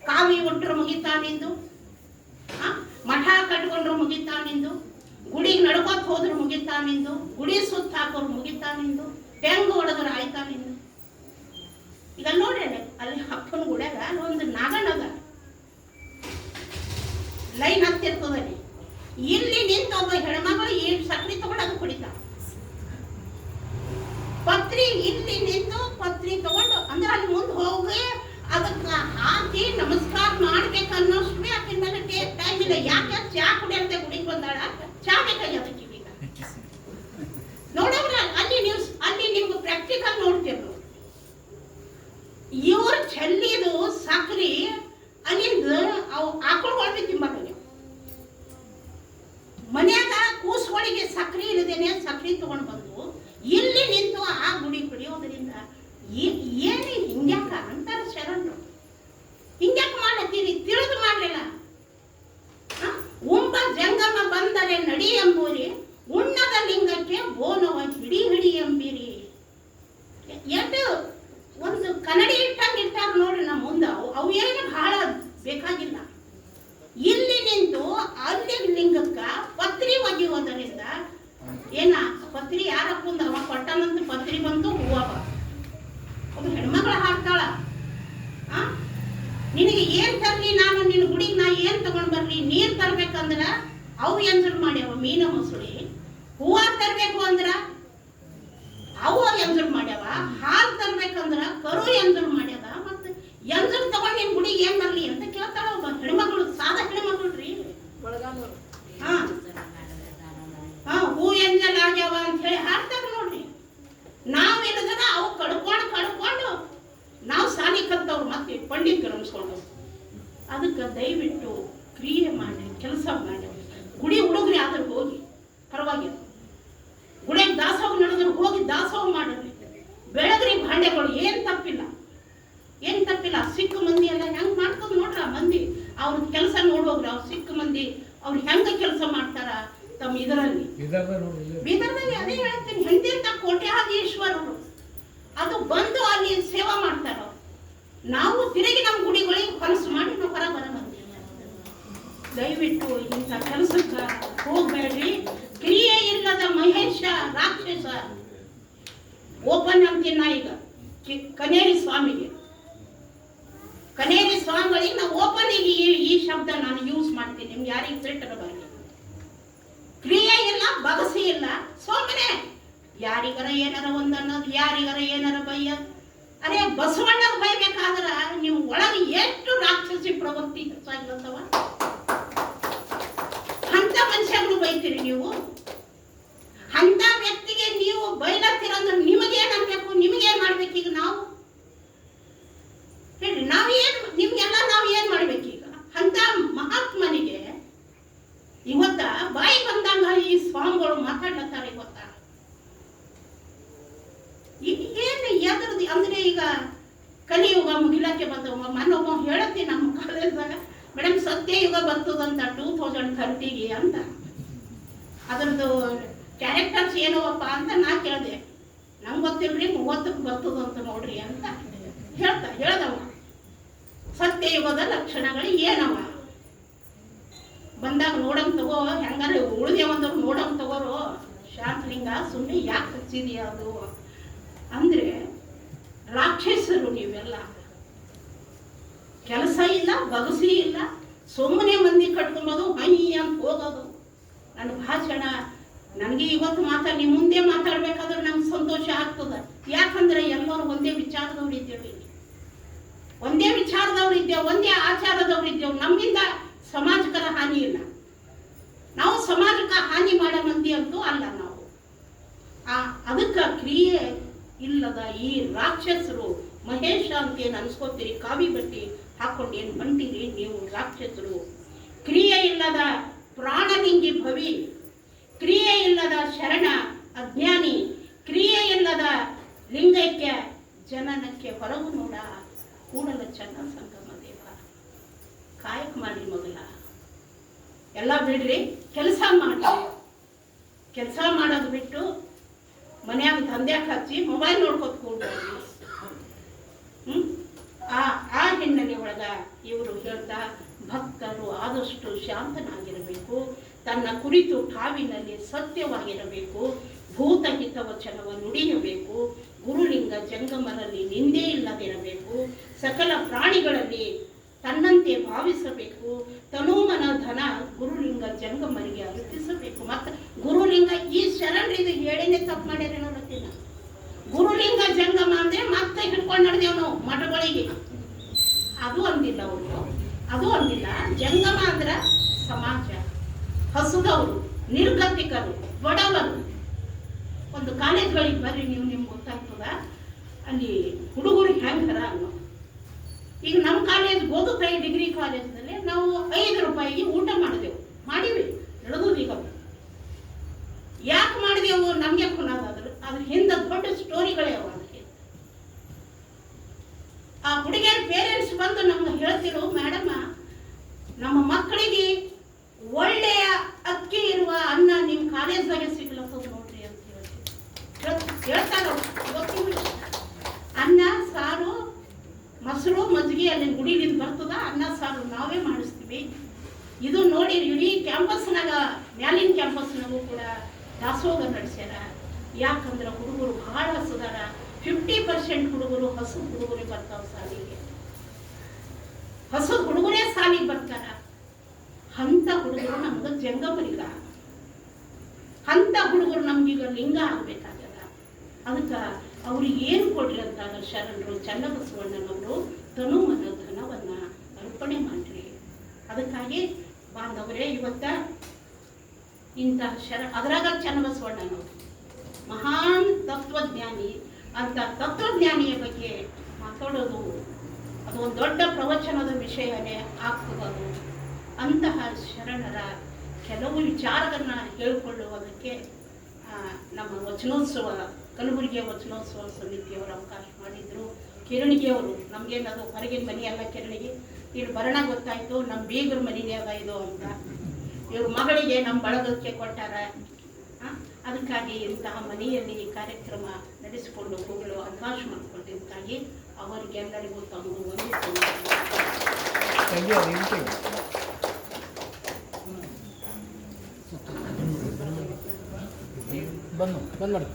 ಕಾವಿ ಉಟ್ರು ಮುಗಿತಾನಿಂದು, ಮಠ ಕಟ್ಕೊಂಡ್ರು ಮುಗಿತಾನಿಂದು, ಗುಡಿಗೆ ನಡ್ಕೋತ್ ಹೋದ್ರು ಮುಗಿತಾನಿಂದು, ಗುಡಿ ಸುತ್ತ ಹಾಕೋರು ಮುಗಿತಾನಿಂದು, ತೆಂಗು ಹೊಡೆದ್ರು ಆಯ್ತಾನಿಂದು. ಈಗ ನೋಡ್ರಿ ಅಲ್ಲಿ ಅಪ್ಪನ ಗುಡ್ಯಾಗ ಒಂದು ನಾಗಣ್ಣದ ಲೈನ್ ಹತ್ತಿರ್ತದಲ್ಲಿ. ಇಲ್ಲಿ ನಿಂತ ಒಬ್ಬ ಹೆಣ್ಮಗಳು ಈ ಸಕ್ರಿ ತಗೊಂಡು ಅದು ಕುಡಿತ ಪತ್ರಿ, ಇಲ್ಲಿ ನಿಂತು ಪತ್ರಿ ತಗೊಂಡು ಅಂದ್ರೆ ಅಲ್ಲಿ ಮುಂದೆ ಹೋಗಿ ಅದಕ್ಕ ಹಾಕಿ ನಮಸ್ಕಾರ ಮಾಡ್ಬೇಕನ್ನೋಷ್ಟು ಆಕಿನ ಮೇಲೆ ಟೈಮ್ ಇಲ್ಲ. ಯಾಕೆ ಚಾ ಕುಡಿಯಂತೆ ಗುಡಿಗೆ ಬಂದಾಳ, ಚಾ ಬೇಕಾಗಿ ಅದಕ್ಕೆ ಈಗ ನೋಡವ್ರ ಅಲ್ಲಿ ನಿಮ್ಗೆ ಪ್ರಾಕ್ಟಿಕಲ್ ನೋಡ್ತಿರ್ರು. ಇವ್ರ ಚೆಲ್ಲಿದು ಸಕ್ರಿ ಅಲ್ಲಿಂದ ಅವು ಆಕಳುಗಳಿಗೆ ತಿಂಬಾಕಿ. ಮನ್ಯಾಗ ಕೂಸುಗಳಿಗೆ ಸಕ್ರಿ ಇಲ್ಲದೇನೆ ಸಕ್ರಿ ತಗೊಂಡು ಬಂದು ಇಲ್ಲಿ ನಿಂತು ಆ ಗುಡಿ ಕುಡಿಯೋದ್ರಿಂದ ಏನು ಹಿಂಗ್ಯಾಕ ಅಂತಾರ ಶರಣರು. ಹಿಂಗ್ಯಾಕ ಮಾಡತ್ತೀರಿ? ತಿಳಿದು ಮಾಡ್ಲಿಲ್ಲ. ಉಂಬ ಜಂಗಮ ಬಂದರೆ ನಡಿ ಎಂಬೂರಿ, ಉಣ್ಣದ ಲಿಂಗಕ್ಕೆ ಬೋನವ ಹಿಡಿ ಎಂಬೀರಿ. ಎಷ್ಟು ಒಂದು ಕನ್ನಡಿ ಇಟ್ಟಂಗೆ ಇರ್ತಾರ ನೋಡ್ರಿ ನಮ್ಮ ಮುಂದೆ. ಅವು ಏನು ಬಹಳ ಬೇಕಾಗಿಲ್ಲ. ಇಲ್ಲಿ ನಿಂತು ಅಲ್ಲಿ ಲಿಂಗಕ್ಕ ಪತ್ರಿ ಒಗೆಯೋದರಿಂದ ಏನ ಪತ್ರಿ ಯಾರಪ್ಪಂದ ಅವ ಕೊಟ್ಟನಂತ ಪತ್ರಿ ಬಂತು, ಹೂವ ಒಬ್ಬ ಹೆಣ್ಮಕ್ಳು ಹಾಕ್ತಾಳ. ನಿನಗೆ ಏನ್ ತರ್ಲಿ, ನಾನು ನಿನ್ನ ಗುಡಿಗೆ ನಾ ಏನ್ ತಗೊಂಡ್ ಬರ್ಲಿ? ನೀರ್ ತರ್ಬೇಕಂದ್ರ ಅವು ಎಂಜಲ್ ಮಾಡ್ಯಾವ ಮೀನ ಮೊಸಳಿ. ಹೂವ ತರ್ಬೇಕು ಅಂದ್ರ ಅವು ಎಂಜಲ್ ಮಾಡ್ಯಾವ. ಹಾಲು ತರ್ಬೇಕಂದ್ರ ಕರು ಎಂಜಲ್ ಮಾಡ್ಯದ. ಮತ್ತೆ ಎಂಜಲ್ ತಗೊಂಡ್ ನಿನ್ ಗುಡಿಗೆ ಏನ್ ಬರ್ಲಿ ಅಂತ ಕೇಳ್ತಾಳ ಒಬ್ಬ ಹೆಣ್ಮಗಳು, ಸಾದಾ ಹೆಣ್ಮಕ್ಳ್ರಿ. ಹೂ ಎಂಜಲ್ ಆಗ್ಯಾವ ಅಂತ ಹೇಳಿ ಹಾಡ್ತಾರ ನೋಡ್ರಿ. ನಾವ್ ಇಲ್ಲದ್ರ ಅವು ಕಡ್ಕೊಂಡು ನಾವು ಸಾಲಿ ಕಲ್ತವ್ರು ಮತ್ತೆ ಪಂಡಿತರು ಅನ್ಸ್ಕೊಂಡು. ಅದಕ್ಕೆ ದಯವಿಟ್ಟು ಕ್ರಿಯೆ ಮಾಡಿ, ಕೆಲಸ ಮಾಡಿ. ಗುಡಿ ಹುಡುಗ್ರಿ ಆದ್ರೆ ಹೋಗಿ ಪರವಾಗಿಲ್ಲ. ಗುಡಿಗೆ ದಾಸೋಹ ನಡೆದ್ರು ಹೋಗಿ ದಾಸೋಹ ಮಾಡಿದ್ರಿ. ಬೆಳಗ್ರಿ ಭಾಂಡೆಗಳು ಏನ್ ತಪ್ಪಿಲ್ಲ. ಸಿಕ್ಕ ಮಂದಿ ಎಲ್ಲ ಹೆಂಗ್ ಮಾಡ್ಕೊಂಡು ನೋಡ್ರ ಮಂದಿ ಅವ್ರ ಕೆಲಸ ನೋಡೋಗ್ರಿ. ಅವ್ರು ಸಿಕ್ಕ ಮಂದಿ ಅವ್ರು ಹೆಂಗ ಕೆಲಸ ಮಾಡ್ತಾರ ತಮ್ಮ ಇದರಲ್ಲಿ. ಬೀದರ್ನಲ್ಲಿ ಅದೇ ಹೇಳ್ತೀನಿ, ಹಿಂದಿನ ಕೋಟ್ಯಾಧೀಶ್ವರರು ಅದು ಬಂದು ಅಲ್ಲಿ ಸೇವಾ ಮಾಡ್ತಾರ. ನಾವು ತಿರುಗಿ ನಮ್ಮ ಗುಡಿಗಳಿಗೆ ಕನಸು ಮಾಡಿ ನಾವು ಹೊರ ಬಂದಿವಿ. ದಯವಿಟ್ಟು ಇಂಥ ಕೆಲಸಕ್ಕೆ ಹೋಗ್ಬೇಡ್ರಿ. ಕ್ರಿಯೆ ಇಲ್ಲದ ಮಹೇಶ ರಾಕ್ಷಸ. ಓಪನ್ ಅಂತೀನ ಈಗ ಕನೇರಿ ಸ್ವಾಮಿಗಳಿಗೆ ನಾವು ಓಪನ್ ಈ ಶಬ್ದ ನಾನು ಯೂಸ್ ಮಾಡ್ತೀನಿ. ನಿಮ್ಗೆ ಯಾರಿಗೆ ಸಿಟ್ಟರಬಾರ್ದು. ಬಗಸಿ ಇಲ್ಲ, ಸೋಮನೆ ಯಾರಿಗಾರ ಏನಾರ ಒಂದು ಅನ್ನೋದು, ಯಾರಿಗಾರ ಏನಾರ ಬೈಯೋದು. ಅರೆ ಬಸವಣ್ಣಗೆ ಬೈಬೇಕಾದ್ರ ನೀವು ಒಳಗೆ ಎಷ್ಟು ರಾಕ್ಷಸಿ ಪ್ರವೃತ್ತಿ ಹೆಚ್ಚಾಗಿರ್ತವ. ಅಂತ ಮನುಷ್ಯಗಳು ಬೈತೀರಿ ನೀವು. ಅಂತ ವ್ಯಕ್ತಿಗೆ ನೀವು ಬೈಲತ್ತೀರಂದ್ರೆ ನಿಮಗೇನ್ ಅನ್ಬೇಕು? ನಿಮಗೇನ್ ಮಾಡ್ಬೇಕು ಈಗ? ನಾವು ಹೇಳಿ, ನಿಮ್ಗೆಲ್ಲ ನಾವು ಏನ್ ಮಾಡ್ಬೇಕೀಗ? ಅಂತ ಮಹಾತ್ಮನಿಗೆ ಇವತ್ತ ಬಾಯಿ ಬಂದಾಗ ಈ ಸ್ವಾಮಿಗಳು ಮಾತಾಡ್ಲತ್ತಾರೆ. ಇವತ್ತ ಏನು ಎದ್ರದ್ದು ಅಂದ್ರೆ ಈಗ ಕಲಿಯುಗ ಮುಗಿಲಕ್ಕೆ ಬಂದವ. ಮನೊಬ್ಬ ಹೇಳತ್ತಿ ನಮ್ಮ ಕಾಲೇಜ್ದಾಗ, ಮೇಡಮ್ ಸತ್ಯಯುಗ ಬರ್ತದಂತ 2030 ಅಂತ. ಅದ್ರದ್ದು ಕ್ಯಾರೆಕ್ಟರ್ಸ್ ಏನವಪ್ಪ ಅಂತ ನಾ ಕೇಳಿದೆ. ನಂಗೆ ಗೊತ್ತಿಲ್ರಿ 30ಕ್ಕೆ ಬರ್ತದಂತ ನೋಡ್ರಿ ಅಂತ ಹೇಳ್ದವ. ಸತ್ಯಯುಗದ ಲಕ್ಷಣಗಳು ಏನವ ಬಂದಾಗ ನೋಡಂಗ್ ತಗೋ. ಹೆಂಗಾರ ಉಳಿದೇವಂದ್ರು ನೋಡಂಗ್ ತಗೋರು. ಶಾಂತಲಿಂಗ ಸುಮ್ಮನೆ ಯಾಕೆ ಹಚ್ಚಿದೆಯಾ ಅದು ಅಂದ್ರೆ, ರಾಕ್ಷಸರು ನೀವೆಲ್ಲ. ಕೆಲಸ ಇಲ್ಲ, ಬಗಸಿ ಇಲ್ಲ, ಸುಮ್ಮನೆ ಮಂದಿ ಕಟ್ಕೊಂಬೋದು, ಹೈ ಅಂತ ಹೋಗೋದು. ನನ್ನ ಭಾಷಣ ನನಗೆ ಇವತ್ತು ನಿಮ್ಮ ಮುಂದೆ ಮಾತಾಡ್ಬೇಕಾದ್ರೆ ನಂಗೆ ಸಂತೋಷ ಆಗ್ತದೆ. ಯಾಕಂದ್ರೆ ಎಲ್ಲರೂ ಒಂದೇ ವಿಚಾರದವ್ರು ಇದ್ದೇವೆ, ಒಂದೇ ವಿಚಾರದವ್ರು ಇದ್ದೇವೆ, ಒಂದೇ ಆಚಾರದವ್ರು ಇದ್ದೇವೆ. ನಮ್ಮಿಂದ ಸಮಾಜಕರ ಹಾನಿ ಇಲ್ಲ. ನಾವು ಸಮಾಜಕ್ಕೆ ಹಾನಿ ಮಾಡೋ ಮಂದಿ ಅಂತೂ ಅಲ್ಲ ನಾವು. ಅದಕ್ಕೆ ಕ್ರಿಯೆ ಇಲ್ಲದ ಈ ರಾಕ್ಷಸರು ಮಹೇಶ ಅಂತ ಏನು ಅನ್ಸ್ಕೋತೀರಿ, ಕಾವಿ ಬಟ್ಟಿ ಹಾಕೊಂಡು ಏನು ಬಂತೀರಿ ನೀವು ರಾಕ್ಷಸರು. ಕ್ರಿಯೆ ಇಲ್ಲದ ಪ್ರಾಣಲಿಂಗಿ ಭವಿ, ಕ್ರಿಯೆ ಇಲ್ಲದ ಶರಣ ಅಜ್ಞಾನಿ, ಕ್ರಿಯೆ ಇಲ್ಲದ ಲಿಂಗೈಕ್ಯ ಜನನಕ್ಕೆ ಹೊರಗು ನೋಡ ಕೂಡಲ ಚನ್ನ ಸಂಗಮ ದೇವ. ಕಾಯಕ ಮಾಡಿ ಮೊದಲ ಎಲ್ಲ ಬಿಡ್ರಿ, ಕೆಲಸ ಮಾಡ್ರಿ. ಕೆಲಸ ಮಾಡೋದು ಬಿಟ್ಟು ಮನ್ಯಾಗ ದಂಧ್ಯಾಗ ಹಚ್ಚಿ ಮೊಬೈಲ್ ನೋಡ್ಕೊತ ಕೂಡ್ರಿ. ಆ ಹಿನ್ನೆಲೆ ಒಳಗ ಇವರು ಹೇಳ್ತಾ, ಭಕ್ತರು ಆದಷ್ಟು ಶಾಂತನಾಗಿರಬೇಕು, ತನ್ನ ಕುರಿತು ಕಾವಿನಲ್ಲಿ ಸತ್ಯವಾಗಿರಬೇಕು, ಭೂತಹಿತ ವಚನವ ನುಡಿಯಬೇಕು, ಗುರುಲಿಂಗ ಜಂಗಮರಲ್ಲಿ ನಿಂದೆ ಇಲ್ಲದಿರಬೇಕು, ಸಕಲ ಪ್ರಾಣಿಗಳಲ್ಲಿ ತನ್ನಂತೆ ಭಾವಿಸಬೇಕು, ತನುಮನ ಧನ ಗುರುಲಿಂಗ ಜಂಗಮರಿಗೆ ಅರ್ಪಿಸಬೇಕು. ಮತ್ತೆ ಗುರುಲಿಂಗ ಈ ಶರಣರಿಗೆ ಹೇಳಿನೇ ತಪ್ಪು ಮಾಡ್ಯಾರೇನೋ ಗೊತ್ತಿಲ್ಲ. ಗುರುಲಿಂಗ ಜಂಗಮ ಅಂದ್ರೆ ಮತ್ತೆ ಹಿಡ್ಕೊಂಡು ನಡೆದೇವ್ ನಾವು ಮಠಗಳಿಗೆ. ಅದು ಅಂದಿಲ್ಲ ಅವರು, ಅದು ಅಂದಿಲ್ಲ. ಜಂಗಮ ಅಂದ್ರ ಸಮಾಜ, ಹಸುದವರು, ನಿರ್ಗತಿಕರು, ಬಡವರು. ಒಂದು ಕಾಲೇಜ್ಗಳಿಗೆ ಬರ್ರಿ ನೀವು, ನಿಮ್ಗೆ ಗೊತ್ತಾಗ್ತದ ಅಲ್ಲಿ ಹುಡುಗರು ಹೆಂಗರ ಅನ್ನೋ. ಈಗ ನಮ್ಮ ಕಾಲೇಜ್ ಗೋದುತಾಯಿ ಡಿಗ್ರಿ ಕಾಲೇಜ್ನಲ್ಲಿ ನಾವು 5 ರೂಪಾಯಿಗೆ ಊಟ ಮಾಡಿವಿ ನಡೆದೀಗ. ಯಾಕೆ ಮಾಡಿದೆವು ನಮಗೆ ಕೊನಾದಾದ್ರು ಅದ್ರ ಹಿಂದೆ ದೊಡ್ಡ ಸ್ಟೋರಿಗಳೇ ಅವ. ಅದಕ್ಕೆ ಆ ಹುಡುಗಿಯರ ಪೇರೆಂಟ್ಸ್ ಬಂದು ನಮ್ಗೆ ಹೇಳ್ತಿರು, ಮೇಡಮ್ ನಮ್ಮ ಮಕ್ಕಳಿಗೆ ಒಳ್ಳೆಯ ಅಕ್ಕಿ ಇರುವ ಅನ್ನ ನಿಮ್ಮ ಕಾಲೇಜ್ದಾಗೆ ಸಿಗ್ಲತ್ತದ ನೋಡ್ರಿ ಅಂತ ಹೇಳ್ತಾರ. ಅನ್ನ ಸಾರು ಮೊಸರು ಮಜ್ಜಿಗೆ ಅಲ್ಲಿ ಗುಡಿಲಿಂದ ಬರ್ತದ, ಅನ್ನ ಸಾರು ನಾವೇ ಮಾಡಿಸ್ತೀವಿ. ಇದು ನೋಡಿ ಇಡೀ ಕ್ಯಾಂಪಸ್ನಾಗ, ಮ್ಯಾಲಿನ ಕ್ಯಾಂಪಸ್ನಾಗೂ ಕೂಡ ದಾಸೋಹ ನಡೆಸ್ಯಾರ. ಯಾಕಂದ್ರೆ ಹುಡುಗರು ಬಹಳ ಹಸುದಾರ. 50% ಹುಡುಗರು ಹಸು ಹುಡುಗರೇ ಬರ್ತಾವ ಸಾಲಿಗೆ, ಹಸು ಹುಡುಗರೇ ಸಾಲಿಗೆ ಬರ್ತಾರ. ಅಂತ ಹುಡುಗರು ನಮ್ಗೆ ಜಂಗಮರಿಗ, ಅಂತ ಹುಡುಗರು ನಮ್ಗೀಗ ಲಿಂಗ ಆಗ್ಬೇಕಾಗ್ಯದ. ಅದಕ್ಕೆ ಅವ್ರಿಗೆ ಏನು ಕೊಡ್ರಿ ಅಂತಾಗ ಶರಣರು ಚನ್ನಬಸವಣ್ಣನವರು ತನುಮನ ಧನವನ್ನ ಅರ್ಪಣೆ ಮಾಡ್ರಿ. ಅದಕ್ಕಾಗಿ ಬಾಂಧವರೇ, ಇವತ್ತ ಇಂತಹ ಅದರಾಗ ಚನ್ನಬಸವಣ್ಣನವರು ಮಹಾನ್ ತತ್ವಜ್ಞಾನಿ. ಅಂತ ತತ್ವಜ್ಞಾನಿಯ ಬಗ್ಗೆ ಮಾತಾಡೋದು ಅದು ಒಂದು ದೊಡ್ಡ ಪ್ರವಚನದ ವಿಷಯನೇ ಆಗ್ತದದು. ಅಂತಹ ಶರಣರ ಕೆಲವು ವಿಚಾರಗಳನ್ನ ಹೇಳಿಕೊಳ್ಳುವುದಕ್ಕೆ ನಮ್ಮ ವಚನೋತ್ಸವ, ಕಲಬುರಗಿಯ ವಚನೋತ್ಸವ ಸಮಿತಿಯವರು ಅವಕಾಶ ಮಾಡಿದ್ರು. ಕಿರಣಿಗೆಯವರು, ನಮಗೇನದು ಹೊರಗಿನ ಮನೆಯಲ್ಲ ಕಿರಣಿಗೆ, ಇಲ್ಲಿ ಬರೋಣ ಗೊತ್ತಾಯಿತು ನಮ್ಮ ಬೀಗರ ಮನೆಯೇ ಅದ ಇದು ಅಂತ. ಇವ್ರ ಮಗಳಿಗೆ ನಮ್ಮ ಬಳಗಕ್ಕೆ ಕೊಟ್ಟಾರ. ಅದಕ್ಕಾಗಿ ಇಂತಹ ಮನೆಯಲ್ಲಿ ಈ ಕಾರ್ಯಕ್ರಮ ನಡೆಸಿಕೊಂಡು ಹೋಗಲು ಅವಕಾಶ ಮಾಡಿಕೊಟ್ಟಿದ್ದಕ್ಕಾಗಿ ಅವರಿಗೆಲ್ಲರಿಗೂ ತಮ್ಮ ಬಂದು ಮಾಡಿ